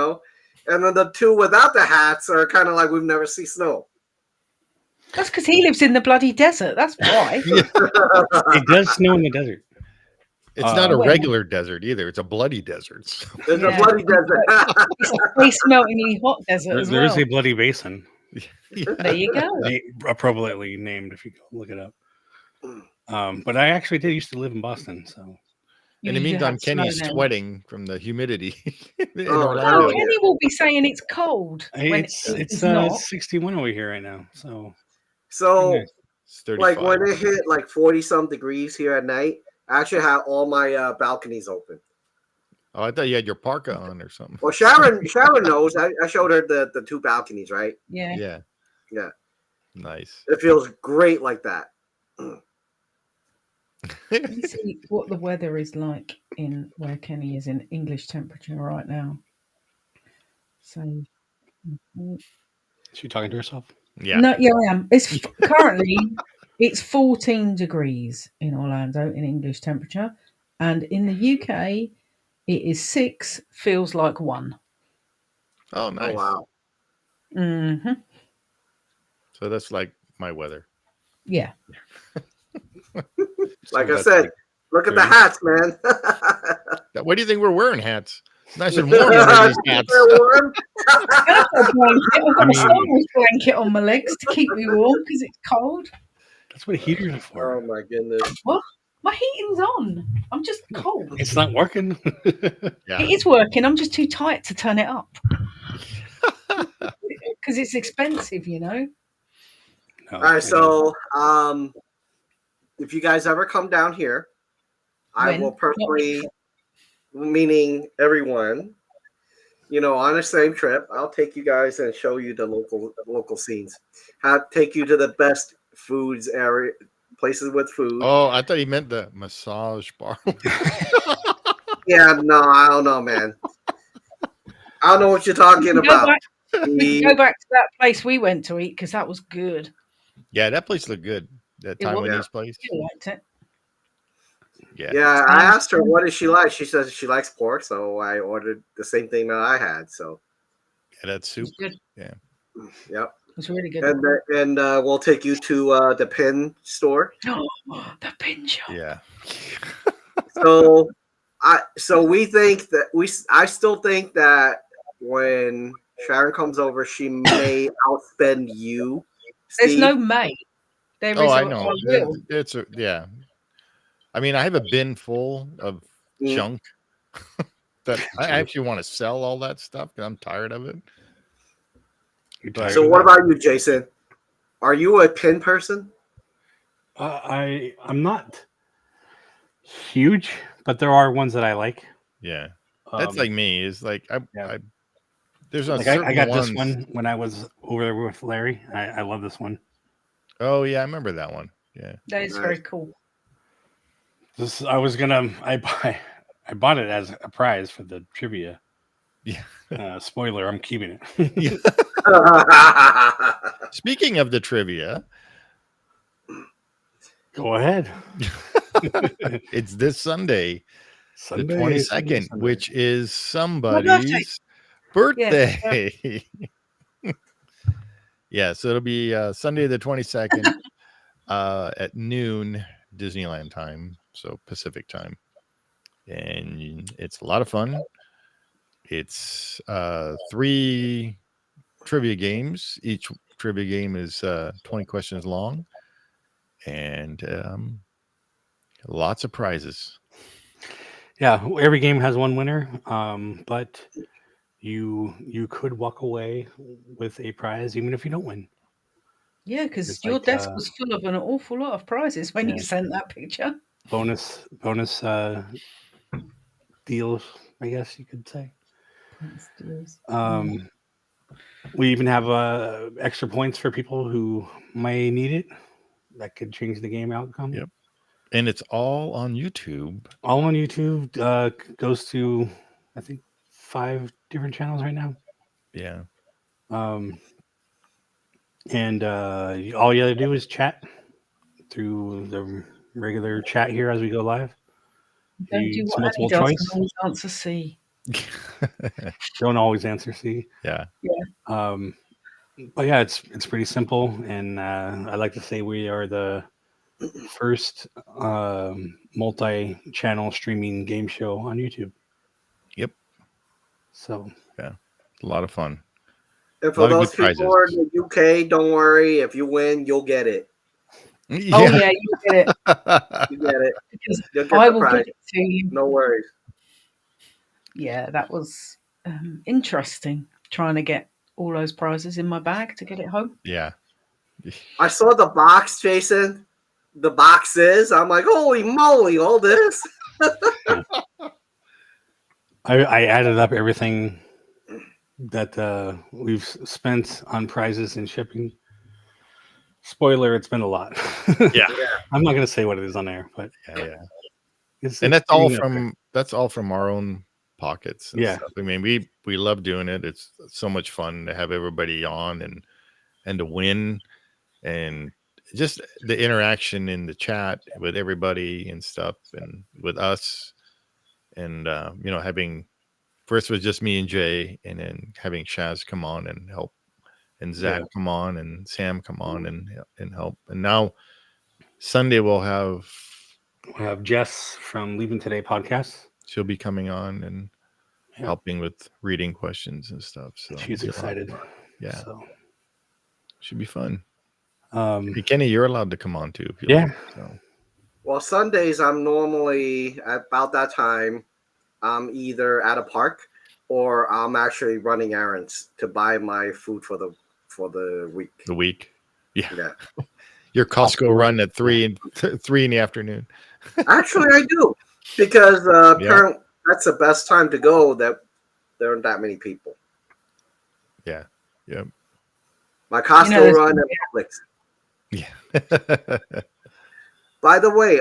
then the two without the hats are kind of like we've never seen snow. That's because he lives in the bloody desert. That's why. It does snow in the desert. It's not a regular desert either. It's a bloody desert. It's a bloody desert. It's a face-meltingly hot desert as well. There is a bloody basin. There you go. Appropriately named, if you go look it up. But I actually did used to live in Boston, so. In the meantime, Kenny's sweating from the humidity. Kenny will be saying it's cold. It's 61 over here right now. So like when it hit like 40-some degrees here at night, I actually have all my balconies open. Oh, I thought you had your parka on or something. Well, Sharon knows. I showed her the two balconies, right? Yeah. Nice. It feels great like that. Let me see what the weather is like in where Kenny is in English temperature right now. So, is she talking to herself? Yeah. No, I am. It's currently it's 14 degrees in Orlando in English temperature, and in the UK it is 6. Feels like 1. Oh, nice. Oh, wow. Mm-hmm. So that's like my weather. Yeah. Like I said, look at the hats, man. What do you think we're wearing hats? It's nice and warm under these hats. I've got a Star Wars blanket on my legs to keep me warm because it's cold. That's what heaters are for. Oh my goodness. What? My heating's on. I'm just cold. It's not working. It is working. I'm just too tight to turn it up. Because it's expensive, No, all right, so if you guys ever come down here, I will personally, meaning everyone, on the same trip, I'll take you guys and show you the local scenes. Take you to the best foods area, places with food. Oh, I thought he meant the massage bar. Yeah, no, I don't know, man. I don't know what you're talking about. We can go back to that place we went to eat because that was good. Yeah, that place looked good. That Taiwanese place. I liked it. Yeah, I asked her what does she like. She says she likes pork, so I ordered the same thing that I had. So yeah, that soup. Good. Yeah. Yep. It was really good. And we'll take you to the pin store. The pin shop. Yeah. So I still think that when Sharon comes over, she may outspend you, Steve. There's no may. There is I know. It's yeah. I mean, I have a bin full of junk that I actually want to sell all that stuff because I'm tired of it. So what about you, Jason? Are you a pin person? I'm not huge, but there are ones that I like. Yeah, that's like me. Is like there's a like certain I got ones. this one when I was over there with Larry. I love this one. Oh yeah, I remember that one. Yeah, that is very cool. I bought it as a prize for the trivia. Yeah. Spoiler: I'm keeping it. Speaking of the trivia, go ahead. It's this Sunday, the 22nd, which is somebody's birthday. Yeah, so it'll be Sunday the 22nd at noon Disneyland time, so Pacific time. And it's a lot of fun. It's 3 trivia games. Each trivia game is 20 questions long, and lots of prizes. Yeah, every game has one winner, but you could walk away with a prize even if you don't win. Yeah, because your desk was full of an awful lot of prizes when you sent that picture. Bonus deals, I guess you could say. Deals. We even have extra points for people who may need it. That could change the game outcome. Yep. And it's all on YouTube. All on YouTube. Goes to, I think, 5 different channels right now. Yeah. And all you have to do is chat through the regular chat here as we go live. It's multiple choice. Always answer C. Don't always answer C. Yeah. Yeah. But yeah, it's pretty simple, and I like to say we are the first multi-channel streaming game show on YouTube. Yep. So yeah, a lot of fun. And for those people who are in the UK, don't worry. If you win, you'll get it. Yeah. Oh yeah, you get it. You get it. You'll get I will give it to you. No worries. Yeah, that was interesting. Trying to get all those prizes in my bag to get it home. Yeah. I saw the box, Jason. The boxes. I'm like, holy moly, all this. I added up everything that we've spent on prizes and shipping. Spoiler, it's been a lot. Yeah. I'm not going to say what it is on air, but yeah. And that's all from our own pockets. Yeah. Stuff. I mean, we love doing it. It's so much fun to have everybody on and to win, and just the interaction in the chat with everybody and stuff, and with us, and having first was just me and Jay, and then having Shaz come on and help, and Zach come on, and Sam come on and help, and now Sunday we'll have Jess from Leaving Today podcast. She'll be coming on and helping with reading questions and stuff. So she's excited. Yeah. So should be fun. Kenny, you're allowed to come on too. If you like, so. Well, Sundays I'm normally at about that time. I'm either at a park or I'm actually running errands to buy my food for the week. The week. Yeah. Your Costco run at 3 in the afternoon. Actually, I do, because apparently that's the best time to go. That there aren't that many people. Yeah. Yep. My Costco run at Publix. Yeah. By the way,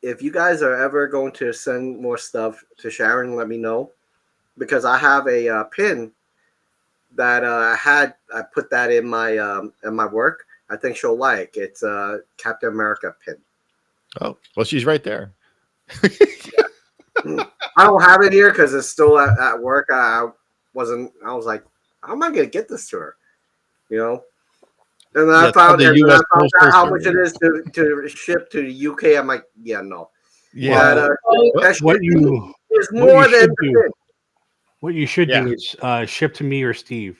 if you guys are ever going to send more stuff to Sharon, let me know, because I have a pin that I put that in my work. I think she'll like. It's a Captain America pin. Oh, well, she's right there. I don't have it here because it's still at work. I was like, how am I going to get this to her? And I found out how much it is to ship to the UK. I'm like, yeah, no. Yeah. What you is more than the What you should do is ship to me or Steve.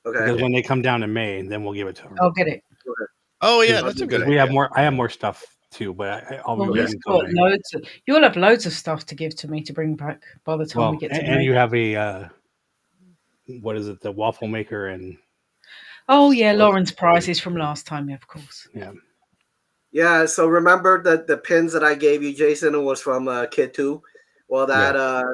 Okay. Because when they come down in May, then we'll give it to them. I'll get it. Okay. Oh yeah, that's a good idea. We have more. I have more stuff too, but I'll be waiting until May. You'll have loads of stuff to give to me to bring back by the time we get to May. And you have a what is it? The waffle maker and. Oh yeah, Lauren's prizes from last time, of course. Yeah. Yeah. So remember that the pins that I gave you, Jason, it was from Kid 2. Well, that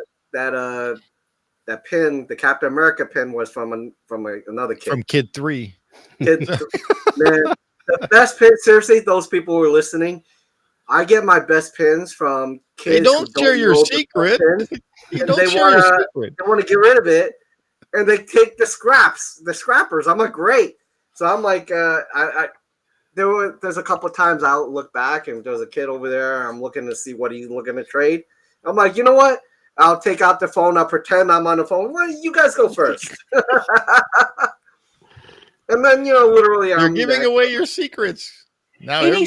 pin, the Captain America pin, was from another kid. From Kid 3. Man, the best pin. Seriously, those people who are listening, I get my best pins from kids. Hey, don't share your secret. You don't share your secret. They want to get rid of it, and they take the scrappers. I'm like, great. So I'm like, there's a couple of times I'll look back and there's a kid over there. I'm looking to see what he's looking to trade. I'm like, you know what? I'll take out the phone. I'll pretend I'm on the phone. Well, you guys go first. And then, literally, you're giving away your secrets. Now any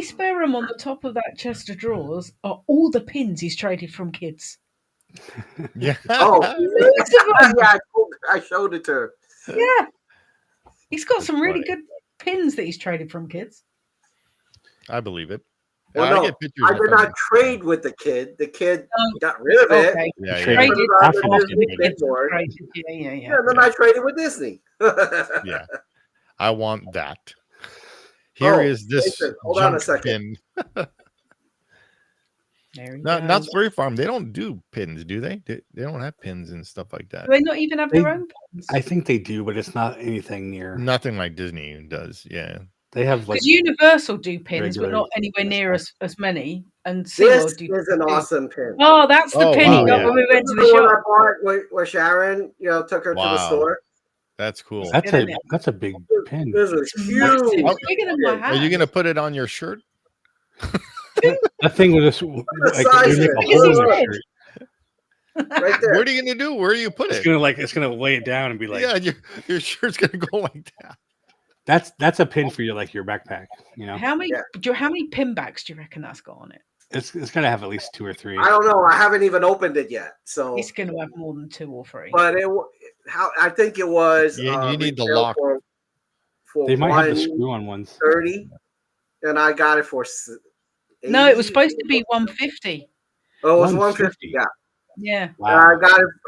spare room on the top of that chest of drawers are all the pins he's traded from kids. Yeah. Oh, yeah. I showed it to her. Yeah. He's got some really good pins that he's traded from kids. I believe it. Well, no, I did not trade with the kid. The kid got rid of it. Yeah. And then I traded with Disney. Yeah. I want that. Here is this. Hold on a second. Pin. Not Spurry Farm. They don't do pins, do they? They don't have pins and stuff like that. Do they not even have their own pins? I think they do, but it's not anything near. Nothing like Disney does. Yeah. They have because Universal do pins, but not anywhere near as many. And SeaWorld do. This is an awesome pin. Oh, that's the pin he got when we went to the shop. I bought where Sharon, took her to the store. That's cool. That's a big pin. This is huge. Are you gonna put it on your shirt? That thing with this, right there. What are you gonna do? Where do you put it? It's gonna lay it down and be like, yeah, your shirt's gonna go like that. That's a pin for your backpack. How many pin backs do you reckon that's got on it? It's gonna have at least 2 or 3. I don't know. I haven't even opened it yet, so it's gonna have more than 2 or 3. But I think it was. You need the lock. For they might have the screw-on ones. 30, and I got it for. 80. No, it was supposed to be 150. Oh, it was 150. Yeah. Yeah. Wow.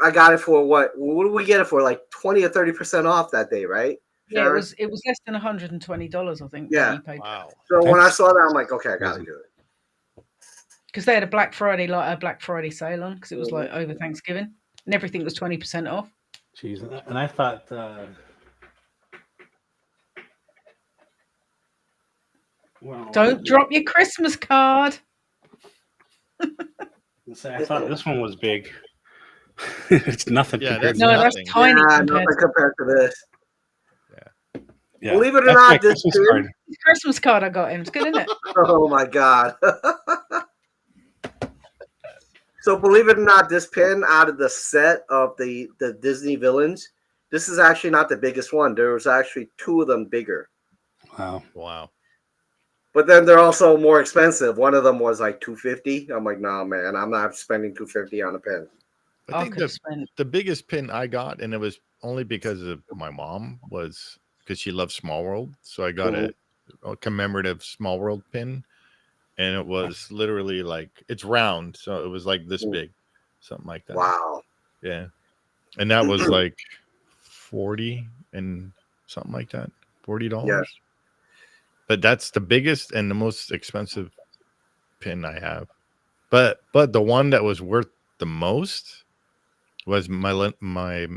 I got it for what? What did we get it for? Like 20 or 30% off that day, right? Yeah, it was less than $120, I think. Yeah. Wow. So when I saw that, I'm like, okay, I gotta do it. Because they had a Black Friday sale on because it was like over Thanksgiving and everything was 20% off. Jeez, and I thought. Don't drop your Christmas card. I thought this one was big. It's nothing. Yeah, that's tiny. Nothing compared to this. Yeah. Believe it or not, this Christmas card I got him. It's good, isn't it? Oh my god. So believe it or not, this pin out of the set of the Disney villains, this is actually not the biggest one. There was actually 2 of them bigger. Wow. But then they're also more expensive. One of them was like $250. I'm like, nah, man, I'm not spending $250 on a pin. I think the biggest pin I got, and it was only because of my mom, was because she loves Small World. So I got a commemorative Small World pin, and it was literally it's round, so it was like this big, something like that. Wow. Yeah, and that was like 40 and something like that, $40. Yes. But that's the biggest and the most expensive pin I have. But the one that was worth the most was my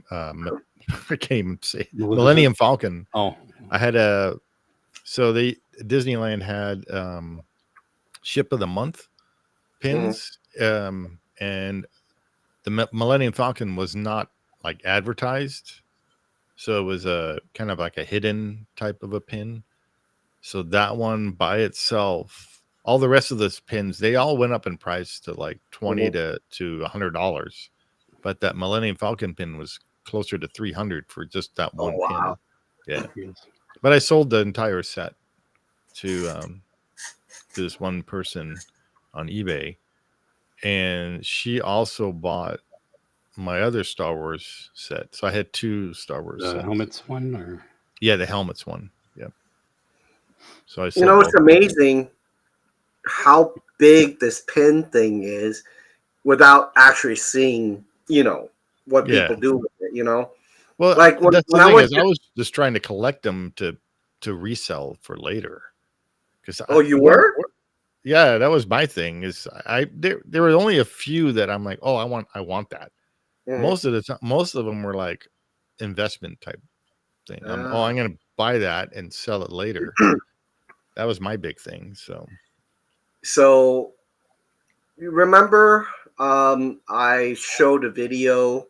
I can't even say it. Millennium Falcon. Oh, I had Disneyland had Ship of the Month pins, and the Millennium Falcon was not advertised, so it was a kind of like a hidden type of a pin. So that one by itself, all the rest of those pins, they all went up in price to like $20 to $100, but that Millennium Falcon pin was closer to $300 for just that one pin. Yeah. But I sold the entire set to this one person on eBay, and she also bought my other Star Wars set. So I had 2 Star Wars The sets. helmets one, or the helmets one. Yep. So I sold it's amazing how big this pin thing is without actually seeing, what people do with it, Well, like when I was just trying to collect them to resell for later. You were? Yeah, that was my thing. Is there were only a few that I'm like, oh, I want that. Mm-hmm. Most of the time, most of them were like investment type thing. I'm gonna buy that and sell it later. That was my big thing. So you remember I showed a video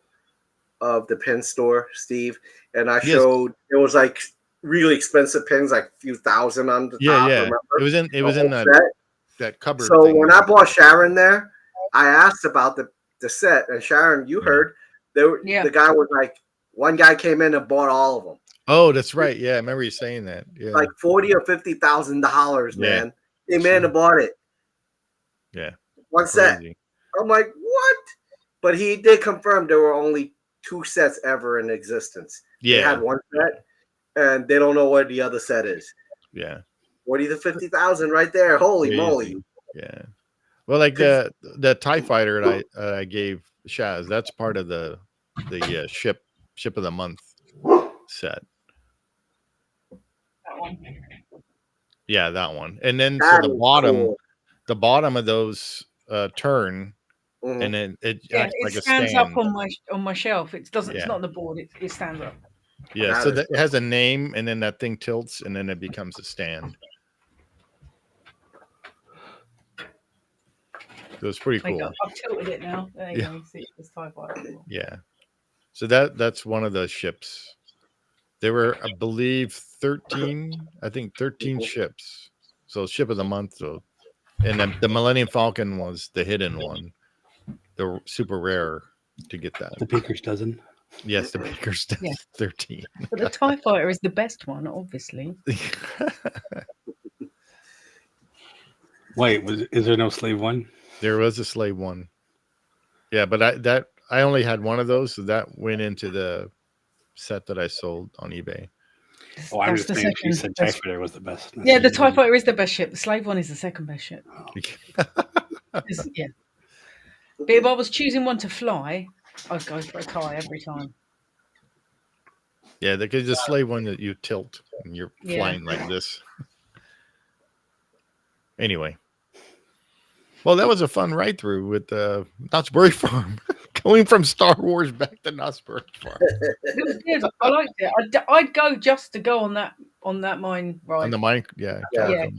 of the pin store, Steve, and I showed it was like really expensive pins, like a few thousand on the top. Remember? It was in that cupboard. So thing. When I bought Sharon there, I asked about the set, and Sharon, you heard the guy was like, one guy came in and bought all of them. Oh, that's right. Yeah, I remember you saying that. Yeah, like $40,000 or $50,000, man. Came in and bought it. Yeah, one set. I'm like, what? But he did confirm there were only 2 sets ever in existence. Yeah, they had one set, and they don't know where the other set is. Yeah, 40 to 50,000 right there. Holy moly! Yeah. Well, like the TIE fighter that I gave Shaz, that's part of the ship of the month set. That one. Yeah, that one. And then so the bottom of those turn. Mm-hmm. And then it acts like a stand. It stands up on my shelf. It doesn't. It's not on the board. It stands up. Yeah. So it has a name, and then that thing tilts, and then it becomes a stand. So it's pretty cool. I've tilted it now. There you go. See, it's TIE fighter. Yeah. So that's one of the ships. There were, I believe, 13 ships. So ship of the month. So, and then the Millennium Falcon was the hidden one. The super rare to get that. The Baker's dozen. Yes, the Baker's dozen. Yeah. 13. But the TIE fighter is the best one, obviously. Wait, is there no slave one? There was a slave one. Yeah, but I only had one of those, so that went into the set that I sold on eBay. Oh, I'm just saying she said TIE fighter was the best. Yeah, the TIE fighter is the best ship. The slave one is the second best ship. Yeah. But if I was choosing one to fly, I'd go for a TIE every time. Yeah, there's a slave one that you tilt and you're flying like this. Anyway. Well, that was a fun ride through with Knott's Berry Farm. Going from Star Wars back to Knott's Berry Farm. It was good. I liked it. I'd go just to go on that mine ride. On the mine, Calico.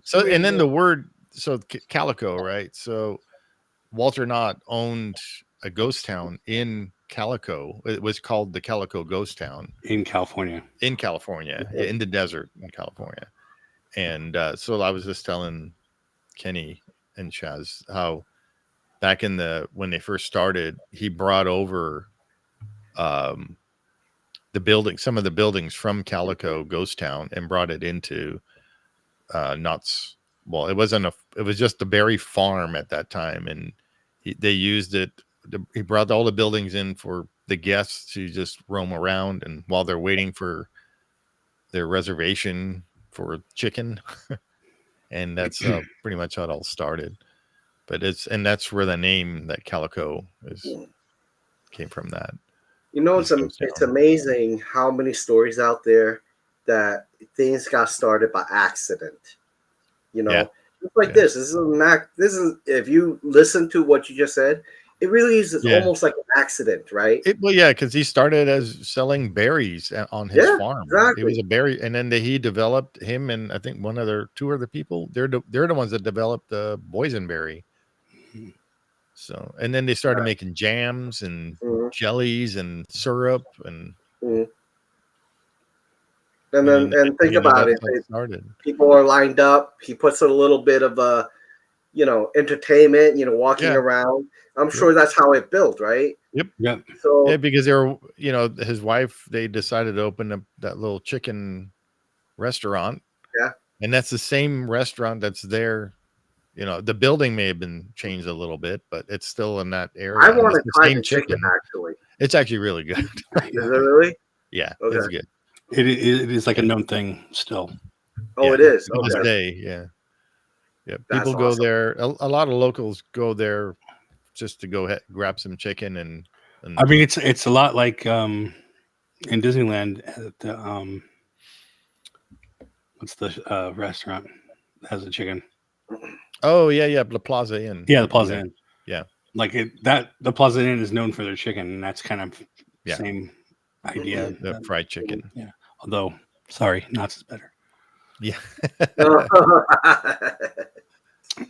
So really and then the word, so Calico, right? So Walter Knott owned a ghost town in Calico. It was called the Calico Ghost Town in California. In the desert in California. And so I was just telling Kenny and Shaz how back when they first started, he brought over some of the buildings from Calico Ghost Town and brought it into Knott's. Well, it was just the Berry Farm at that time, and they used it. He brought all the buildings in for the guests to just roam around, and while they're waiting for their reservation for chicken, and that's pretty much how it all started. But that's where the name that Calico came from. That it's amazing how many stories out there that things got started by accident. Just like this. This is if you listen to what you just said, it really is almost like an accident, right? Because he started as selling berries on his farm. Exactly. It was a berry, and then he developed him and I think two other people. They're the ones that developed the boysenberry. So, and then they started making jams and jellies and syrup and. And think about it. People are lined up. He puts a little bit of entertainment, walking around. I'm sure that's how it built, right? Yep. Yeah. So because they were, his wife, they decided to open up that little chicken restaurant. Yeah. And that's the same restaurant that's there. You know, the building may have been changed a little bit, but it's still in that area. I want to the try same the chicken, actually. It's actually really good. Is it really? Yeah, Okay. it's good. It is like a known thing still. Oh, Yeah, it is. to this Okay. day, yeah. Yeah, That's people go awesome. there. A lot of locals go there just to go grab some chicken and I mean, it's a lot like in Disneyland at the what's the restaurant that has the chicken? Oh yeah, the Plaza Inn. Yeah, the Plaza Inn. Yeah, like the Plaza Inn is known for their chicken, and that's kind of same idea. The fried chicken. Yeah, although sorry, Knott's is better. Yeah.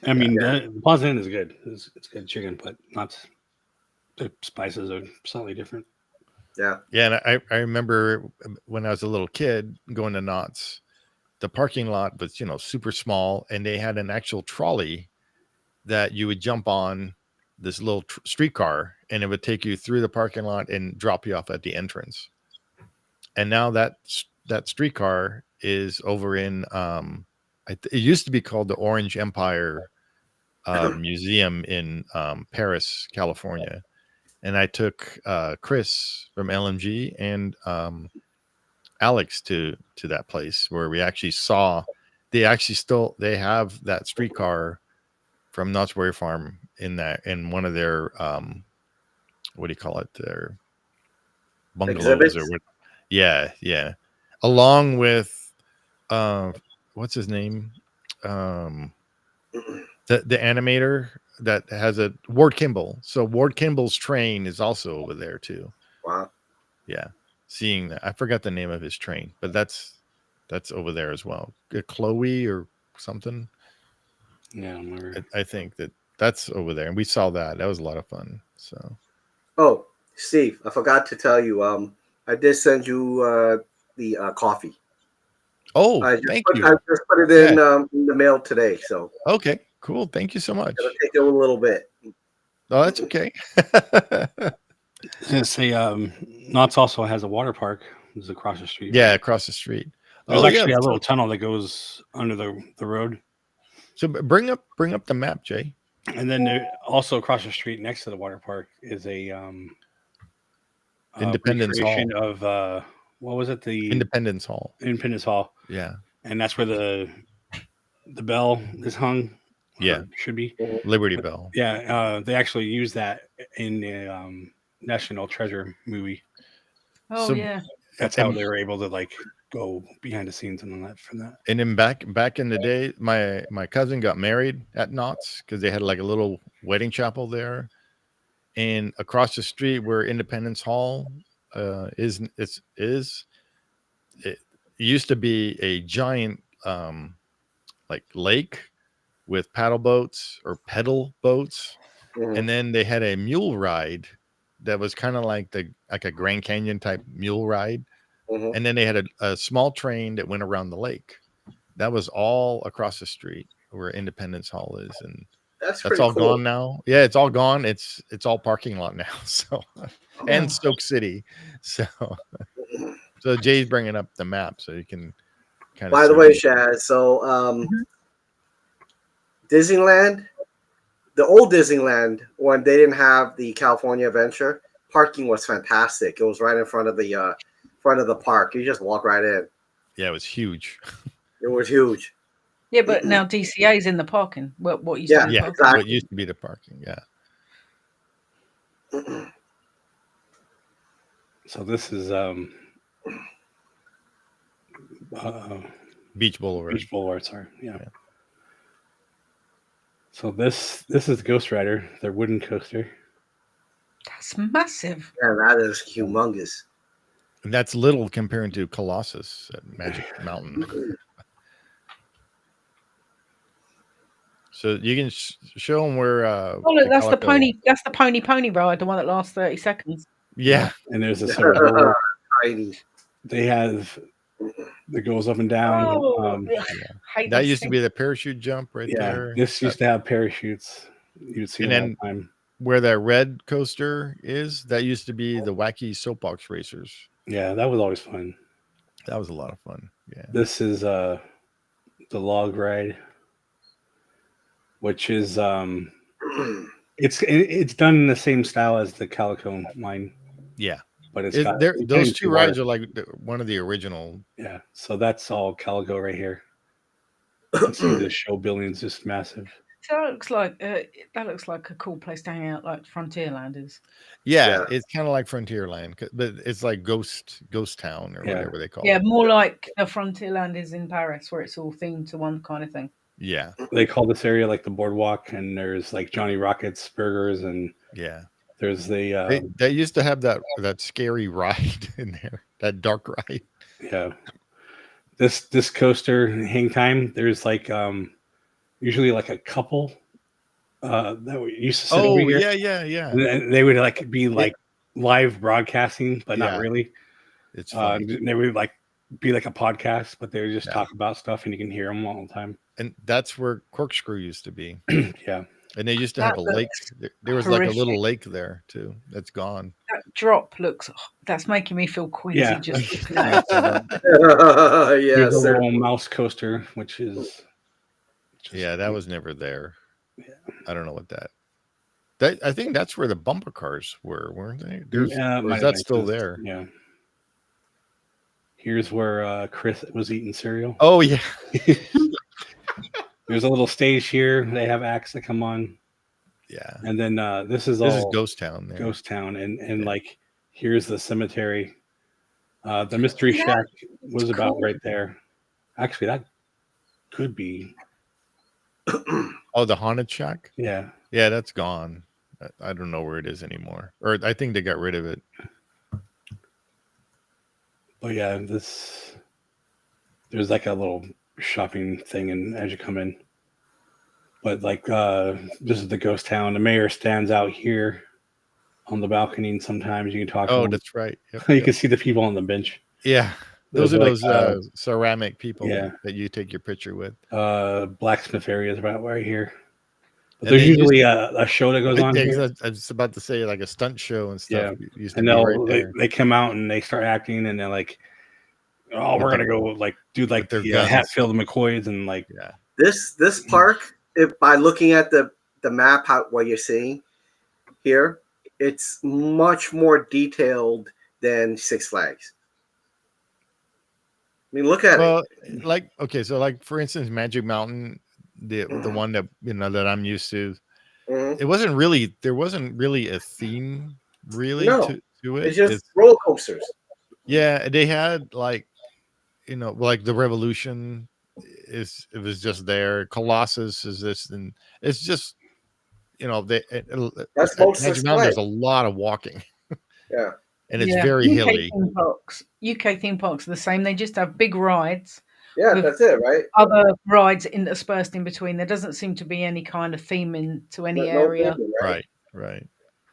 I mean, the Plaza Inn is good. It's good chicken, but Knott's, the spices are slightly different. Yeah. Yeah, and I remember when I was a little kid going to Knott's, the parking lot was, super small, and they had an actual trolley that you would jump on, this little streetcar, and it would take you through the parking lot and drop you off at the entrance. And now that streetcar is over in it used to be called the Orange Empire Museum in Paris, California. And I took Chris from LMG and Alex to that place where we actually saw they have that streetcar from Knott's Berry Farm in one of their what do you call it, their bungalows exhibits? or what? Yeah, along with what's his name, the animator that has a Ward Kimball. So Ward Kimball's train is also over there too. Wow. Yeah, seeing that, I forgot the name of his train, but that's over there as well. Chloe or something. Yeah, I think that's over there, and we saw that. That was a lot of fun. So. Oh, Steve, I forgot to tell you. I did send you the coffee. Oh, thank you. I just put it in the mail today. So. Okay, cool. Thank you so much. It'll take you a little bit. Oh, that's okay. I was gonna say, Knott's also has a water park. It's across the street. Yeah, across the street. There's actually a little tunnel that goes under the road. So bring up the map, Jay. And then also across the street, next to the water park, is a Independence Hall of what was it? The Independence Hall. Independence Hall. Yeah, and that's where the bell is hung. Yeah, should be Liberty Bell. Yeah, they actually use that in the National Treasure movie. Oh, so, yeah. That's how they were able to go behind the scenes and all that from that. And then back in the day, my cousin got married at Knott's because they had a little wedding chapel there, and across the street where Independence Hall it used to be a giant lake with paddle boats or pedal boats, and then they had a mule ride that was kind of like a Grand Canyon type mule ride. And then they had a small train that went around the lake. That was all across the street where Independence Hall is, and that's all cool. gone now. Yeah, it's all gone. It's all parking lot now. So, and Stoke City. So Jay's bringing up the map so you can kind of. By the way, Shaz, so Disneyland, the old Disneyland, when they didn't have the California Adventure, parking was fantastic. It was right in front of the park. You just walk right in. Yeah, it was huge. It was huge. Yeah, but now DCA is in the parking. What used to be the parking. What used to be the parking. Yeah. So this is Beach Boulevard. Beach Boulevard, sorry. Yeah. So this is the Ghost Rider, their wooden coaster. That's massive. Yeah, that is humongous. And that's little compared to Colossus at Magic Mountain. So you can show them where. Look, that's the pony. That's the pony ride, the one that lasts 30 seconds. Yeah, and there's a sort of they have that goes up and down. That used to be the parachute jump right there. This used to have parachutes. You'd see it all the time. Where that red coaster is, that used to be the wacky soapbox racers. Yeah, that was always fun. That was a lot of fun. Yeah. This is the log ride, which is it's done in the same style as the Calico mine. Yeah. But it's got those two rides are like one of the original. Yeah. So that's all Calico right here. You can see the show building's just massive. So that looks like a cool place to hang out, like Frontierland is. Yeah, it's kind of like Frontierland, but it's like Ghost Town or whatever they call it. Yeah, more like the Frontierland is in Paris, where it's all themed to one kind of thing. Yeah, they call this area like the boardwalk, and there's like Johnny Rockets burgers, and there's the they used to have that scary ride in there, that dark ride. Yeah, this coaster hang time. There's like usually like a couple that used to sit over here. Yeah. And they would like be like live broadcasting, but not really. It's funny. They would like be like a podcast, but they would just talk about stuff, and you can hear them all the time. And that's where Corkscrew used to be. Yeah, and they used to have a lake. There was like a little lake there too. That's gone. That drop that's making me feel queasy. Yeah. Just Here's a little mouse coaster, which is that was never there. Yeah. I don't know what that. I think that's where the bumper cars were, weren't they? Is that still there? Yeah. Here's where Chris was eating cereal. Oh yeah. There's a little stage here. They have acts that come on. Yeah. And then this is Ghost Town. There. Ghost Town, and like here's the cemetery. The Mystery Shack was about right there. Actually, that could be. Oh, the Haunted Shack? Yeah. Yeah, that's gone. I don't know where it is anymore. Or I think they got rid of it. But yeah, there's like a little shopping thing and as you come in. But like this is the ghost town. The mayor stands out here on the balcony, and sometimes you can talk to him. That's right. You can see the people on the bench. Yeah. Those are like, those ceramic people that you take your picture with. Blacksmith area is about right here. But there's usually a show that goes on here. I was about to say like a stunt show and stuff. Yeah. And they come out and they start acting, and they're like, "Oh, we're gonna go like do like the Hatfield McCoys and like." Yeah. This park, by looking at the map, what you're seeing here, it's much more detailed than Six Flags. I mean, look at it. Like so like for instance, Magic Mountain, the one that that I'm used to, it wasn't really there wasn't really a theme to it. It's just roller coasters. Yeah, they had like like the Revolution it was just there. Colossus is this, and it's just that's Magic Mountain. There's a lot of walking. Yeah. And it's very hilly. UK theme parks are the same. They just have big rides. Yeah, that's it, right? Other rides interspersed in between. There doesn't seem to be any kind of theming to any area. Right.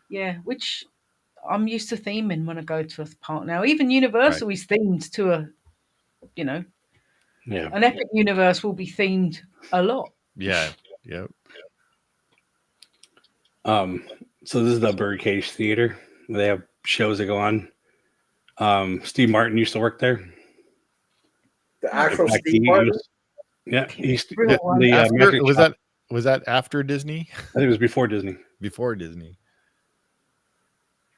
Yeah, which I'm used to theming when I go to a park now. Even Universal is themed to an Epic Universe will be themed a lot. Yeah. Yep. So this is the Birdcage Theater. They have shows that go on. Steve Martin used to work there. The actual Steve Martin? Was that after Disney? I think it was before Disney. Before Disney.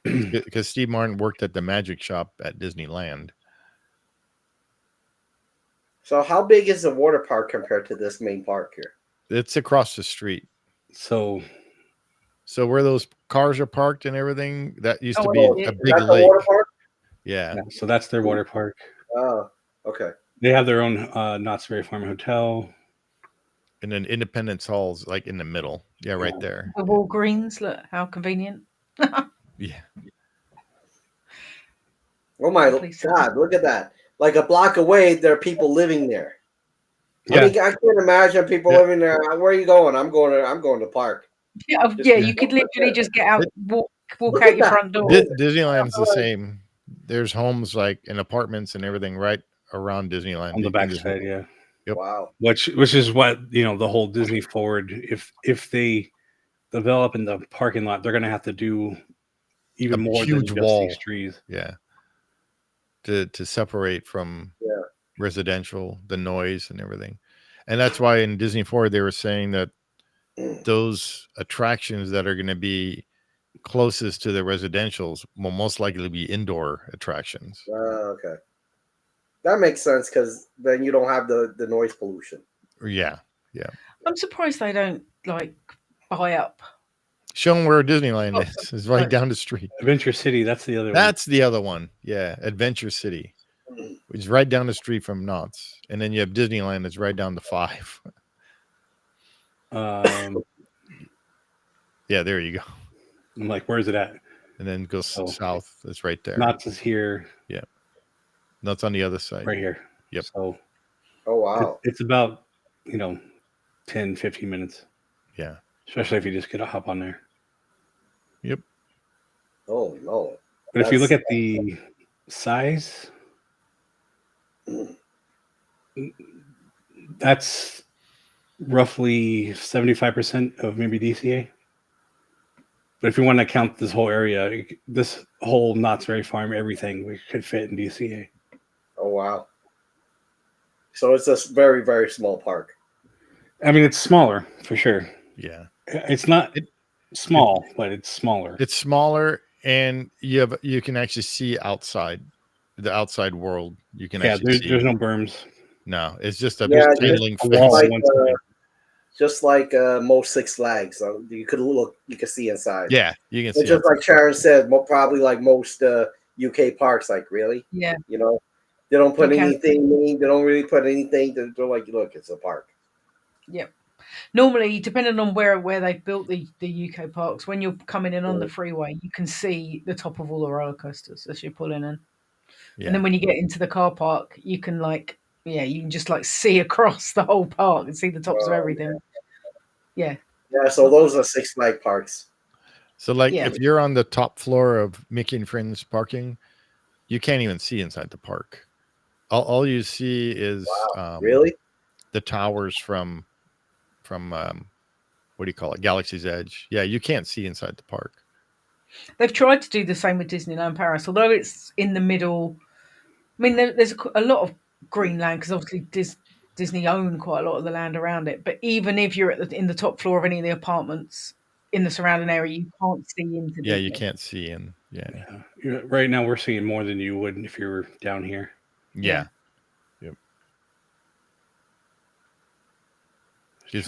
Because Steve Martin worked at the magic shop at Disneyland. So how big is the water park compared to this main park here? It's across the street. So where those cars are parked and everything, that used to be a big lake. The water park? Yeah. So that's their water park. Oh, okay. They have their own Knott's Berry Farm Hotel. And then Independence Hall's like in the middle. Yeah, right there. The Walgreens, look how convenient. Yeah. Oh my God, look at that. Like a block away, there are people living there. Yeah. I can't imagine people living there. Where are you going? I'm going to the park. Yeah, you could literally just get out, walk out your front door. Disneyland's the same. There's homes like and apartments and everything right around Disneyland. On the backside, yeah. Yep. Wow. Which is what the whole Disney Forward. If they develop in the parking lot, they're going to have to do even more huge than wall. Just these trees. Yeah. To separate from residential, the noise and everything. And that's why in Disney Forward they were saying that those attractions that are going to be closest to the residentials will most likely be indoor attractions. Okay. That makes sense because then you don't have the noise pollution. Yeah. I'm surprised they don't like buy up. Show them where Disneyland is. It's right down the street. Adventure City, that's the other one. That's the other one. Yeah, Adventure City, which is right down the street from Knott's. And then you have Disneyland that's right down the 5. Yeah, there you go. I'm like, where's it at? And then goes south. It's right there. Knott's is here. Yeah. Knott's on the other side. Right here. Yep. So, oh, wow. It's about, 10, 15 minutes. Yeah. Especially if you just get a hop on there. Yep. Oh, no. But if you look at the size, that's roughly 75% of maybe DCA. But if you want to count this whole area, this whole Knott's Berry Farm, everything, we could fit in DCA. Oh, wow. So it's a very, very small park. I mean, it's smaller for sure. Yeah. It's not small, but it's smaller. It's smaller, and you can actually see outside, the outside world. You can actually see. There's no berms. No, it's just a chain link fence. Just like most Six Flags, you could see inside. Yeah, you can see. Just like Sharon said, probably like most UK parks. Like, really? Yeah. They don't put anything. They don't really put anything. They're like, look, it's a park. Yep. Normally, depending on where they've built the UK parks, when you're coming in on the freeway, you can see the top of all the roller coasters as you're pulling in. Yeah. And then when you get into the car park, you can you can just see across the whole park and see the tops of everything. Yeah. Yeah. So those are Six Flags parks. So if you're on the top floor of Mickey and Friends parking, you can't even see inside the park. All you see is really the towers from what do you call it? Galaxy's Edge. Yeah, you can't see inside the park. They've tried to do the same with Disneyland Paris, although it's in the middle. I mean, there's a lot of green land because obviously Disney own quite a lot of the land around it. But even if you're in the top floor of any of the apartments in the surrounding area, you can't see into. Yeah, Disney. You can't see in. Yeah. Right now, we're seeing more than you would if you were down here. Yeah.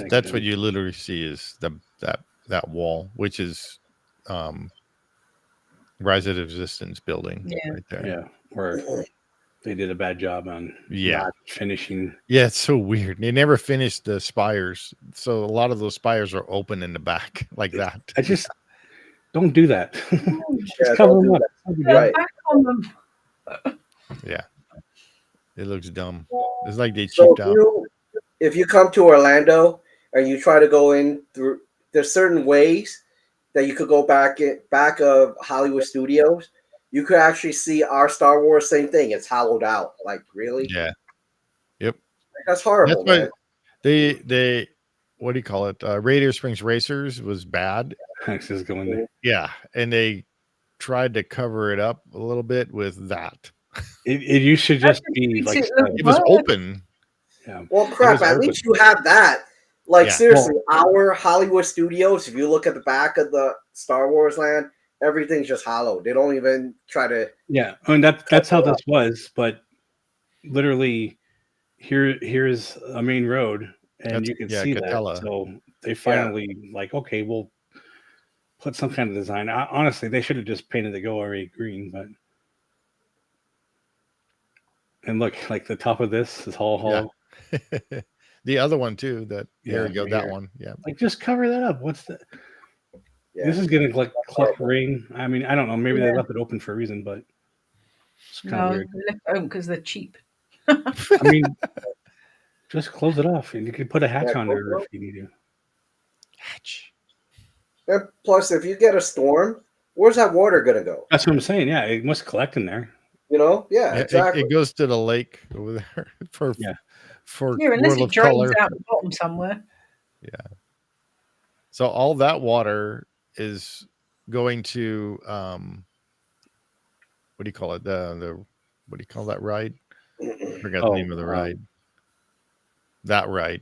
That's what you literally see is that wall, which is Rise of the Resistance building right there. Yeah, where they did a bad job on not finishing. Yeah, it's so weird. They never finished the spires, so a lot of those spires are open in the back like that. I just don't do that. Just cover them up. Right. Back on them. Yeah, it looks dumb. It's like they cheaped out. If you come to Orlando and you try to go in through, there's certain ways that you could go back of Hollywood Studios. You could actually see our Star Wars, same thing. It's hollowed out. Like, really? Yeah. Yep. That's horrible. That's they what do you call it? Radiator Springs Racers was bad. Access going there. Yeah, and they tried to cover it up a little bit with that. It used to just be like it was open. Yeah. Well, crap. At least you have that. Like, seriously, our Hollywood Studios, if you look at the back of the Star Wars land, everything's just hollow. They don't even try to. Yeah. I mean, that's how this was. But literally, here's a main road, and you can see Catella. That. So they finally, okay, we'll put some kind of design. Honestly, they should have just painted the Go area green. But. And look, the top of this is all hollow. Yeah. The other one too. There you go. That one. Yeah. Just cover that up. What's the? Yeah. This is getting cluck rain. I mean, I don't know. Maybe they left it open for a reason, but it's kind of weird. They left it open because they're cheap. I mean, just close it off, and you can put a hatch on there if you need to. Hatch. And plus, if you get a storm, where's that water gonna go? That's what I'm saying. Yeah, it must collect in there. Exactly. It goes to the lake over there for unless it drains out the bottom somewhere. Yeah. So all that water is going to what do you call it? The what do you call that ride? forgot the name of the ride. That ride,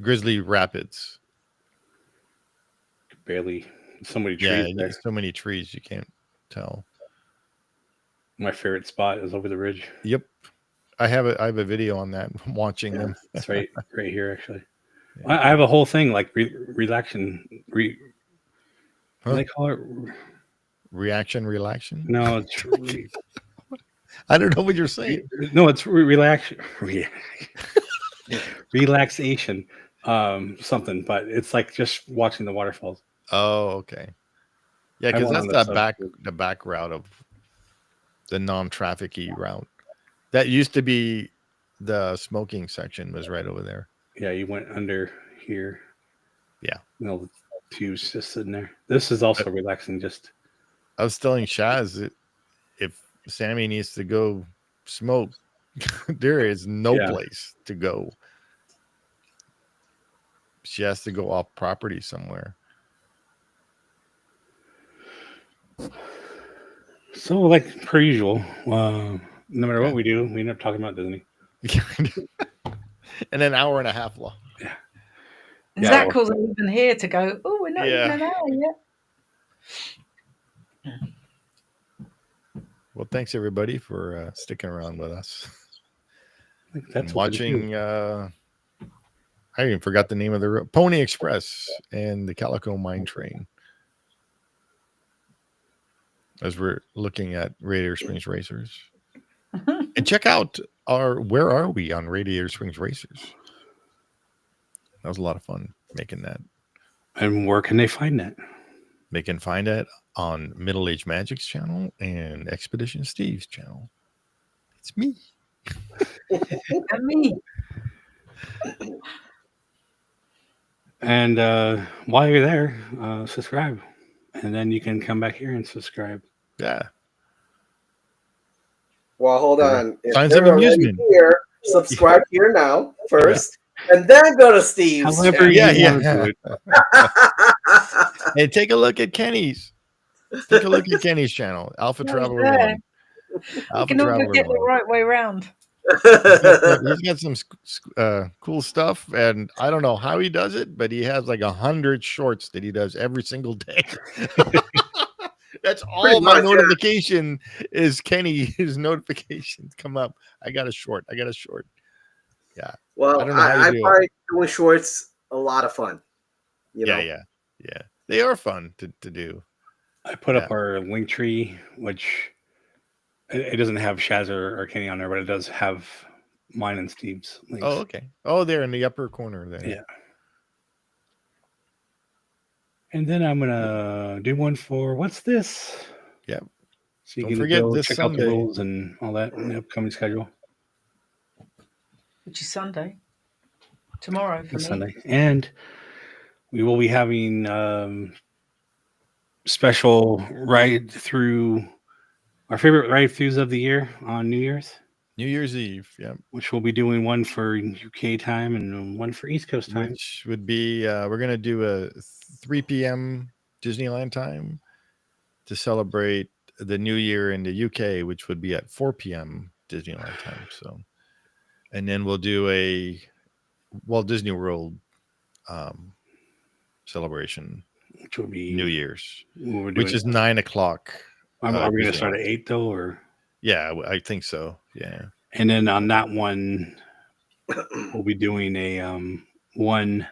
Grizzly Rapids. Barely. So many trees there. So many trees you can't tell. My favorite spot is over the ridge. Yep, I have a video on that. I'm watching them. It's right here actually. Yeah. I have a whole thing like relaxation. What do they call it? Relaxation? No, it's I don't know what you're saying. No, it's relaxation. Something, but it's like just watching the waterfalls. Oh, okay. Yeah, because that's the back route of the non-traffic-y route. That used to be the smoking section was right over there. Yeah, you went under here. Yeah. The tubes just sitting there. This is also relaxing. I was telling Shaz that if Sammy needs to go smoke, there is no place to go. She has to go off property somewhere. So, like per usual, no matter what we do, we end up talking about Disney. And an hour and a half long. Yeah. Zach wasn't even here to go, oh, we're not even an hour yet. Well, thanks everybody for sticking around with us. That's watching. I even forgot the name of the Pony Express and the Calico Mine Train. As we're looking at Radiator Springs Racers. And check out where are we on Radiator Springs Racers? That was a lot of fun making that. And where can they find that? They can find it on Middle Age Magic's channel and Expedition Steve's channel. It's me. And me. And while you're there, subscribe. And then you can come back here and subscribe. Yeah. Well, hold on. If Signs they're of amusement. Here, subscribe here now first, and then go to Steve's. However you want to do it. Hey, take a look at Kenny's. Take a look at Kenny's channel, Alpha Traveler 1. You can never get the right way around. He's got some cool stuff, and I don't know how he does it, but he has like 100 shorts that he does every single day. That's all my notification is. Kenny, his notifications come up. I got a short. Yeah. Well, I find doing shorts a lot of fun. You know? Yeah. They are fun to do. I put up our link tree, which it doesn't have Shaz or Kenny on there, but it does have mine and Steve's links. Oh, okay. Oh, they're in the upper corner there. Yeah. And then I'm gonna do one for what's this? Yep. So you can forget this check Sunday. Out the rules and all that in the upcoming schedule. Which is Sunday. Tomorrow for me. Sunday. And we will be having special ride through our favorite ride throughs of the year on New Year's Eve. Yeah. Which we'll be doing one for UK time and one for East Coast time. Which would be we're gonna do a 3 p.m. Disneyland time to celebrate the New Year in the UK, which would be at 4 p.m. Disneyland time. So, and then we'll do a Walt Disney World celebration, which will be New Year's, which is 9 o'clock. Are we going to start at 8 though, or? Yeah, I think so. Yeah. And then on that one, we'll be doing a one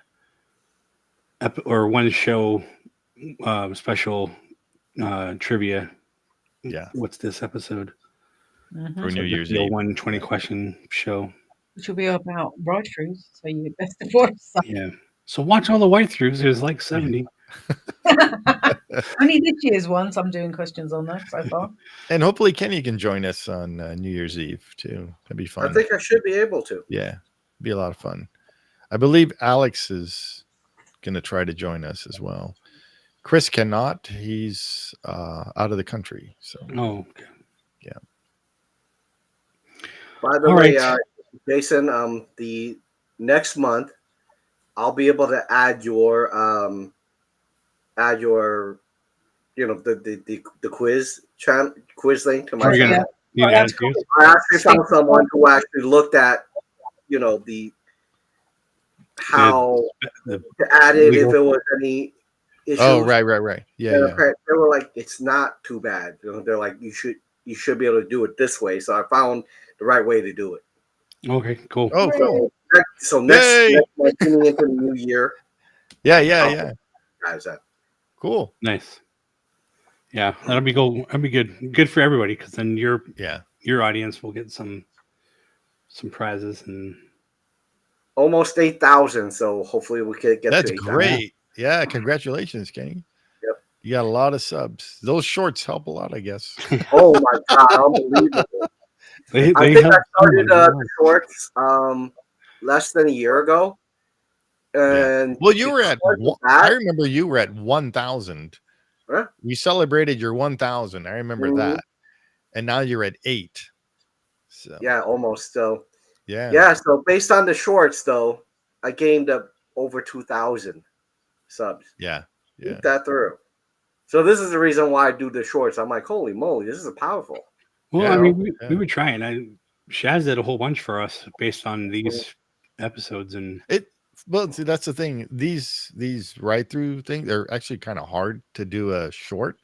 show special trivia. Yeah. What's this episode? For New Year's Eve. 120 question show. Which will be about ride throughs, so you're best of both sides. Yeah. So watch all the white throughs. There's like 70. Only this year's ones. I'm doing questions on that so far. And hopefully Kenny can join us on New Year's Eve too. That'd be fun. I think I should be able to. Yeah, be a lot of fun. I believe Alex is going to try to join us as well. Chris cannot. He's out of the country. So. Oh, okay. Yeah. By the way, Jason, the next month I'll be able to add your the quiz link to my channel. You I actually found someone who actually looked at, the how to add it if it was any issues. Oh, right. Yeah. They were like, it's not too bad. They're like, you should be able to do it this way. So I found the right way to do it. Okay, cool. Oh, cool. So next getting into the new year. Yeah. Guys, cool. Nice. Yeah, that'll be cool. That'll be good. Good for everybody, because then your audience will get some prizes and almost 8,000. So hopefully we can get. That's to 8,000. great. Yeah, congratulations, Kenny. Yep. You got a lot of subs. Those shorts help a lot, I guess. Oh my god, unbelievable! I think I started the shorts less than a year ago. And well, you were at I remember you were at 1,000. Huh? We celebrated your 1,000. I remember that. And now you're at 8. So yeah, almost. So yeah. So based on the shorts, though, I gained up over 2,000 subs. Yeah. Beat that through. So this is the reason why I do the shorts. I'm like, holy moly, this is powerful. Well, I mean, we were trying. Shaz did a whole bunch for us based on these episodes, and well, see, that's the thing. These ride through things, they're actually kind of hard to do a short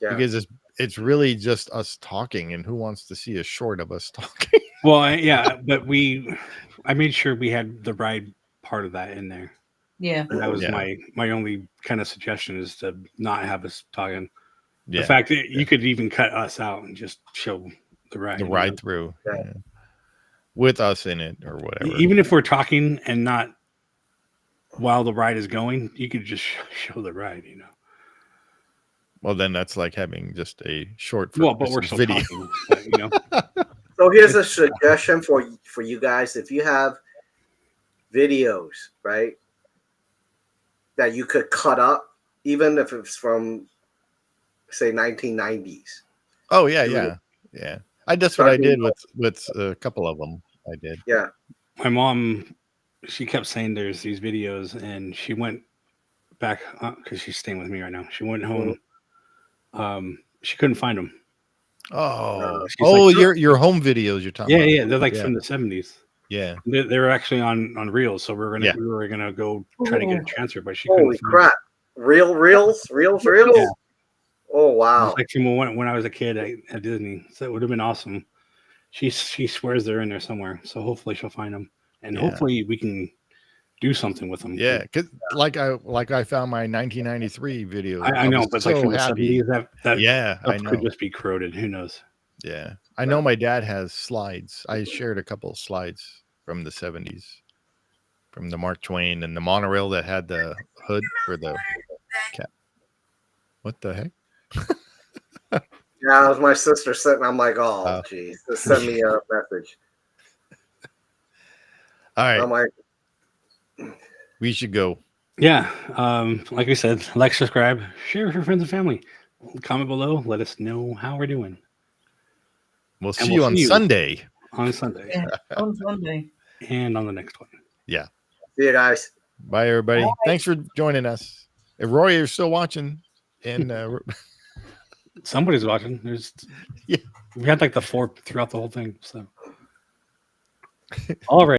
because it's really just us talking, and who wants to see a short of us talking? Well, yeah, but I made sure we had the ride part of that in there. Yeah, and that was my only kind of suggestion, is to not have us talking. Yeah. The fact that you could even cut us out and just show the ride through with us in it or whatever. Even if we're talking and not while the ride is going, you could just show the ride, Well, then that's like having just a short but we're still video. Talking, So here's a suggestion for you guys. If you have videos, right, that you could cut up, even if it's from, say, 1990s. Oh yeah. That's what I did with a couple of them. I did. Yeah. My mom, she kept saying there's these videos, and she went back because she's staying with me right now. She went home. She couldn't find them. Your home videos you're talking about. Yeah, they're like from the 70s. Yeah, they were actually on reels, so we were gonna go try to get a transfer, but she holy couldn't. Crap! Reels. Yeah. Oh wow! It's like from when I was a kid at Disney, so it would have been awesome. She swears they're in there somewhere, so hopefully she'll find them, and hopefully we can do something with them. Yeah, because like I found my 1993 video. I know, but so like from the happy. 70s, I know. Could just be corroded. Who knows? Yeah, I know my dad has slides. I shared a couple of slides from the 70s, from the Mark Twain and the monorail that had the hood for the cat. What the heck? Yeah, it was my sister sitting. I'm like, oh, geez, just send me a message. All right. I'm like, we should go. Yeah. Like I said, like, subscribe, share with your friends and family. Comment below. Let us know how we're doing. We'll see you on Sunday. On Sunday. Yeah, on Sunday. And on the next one. Yeah. See you guys. Bye, everybody. Bye. Thanks for joining us. If Roy, you're still watching, and somebody's watching. We had like the 4 throughout the whole thing. So all right.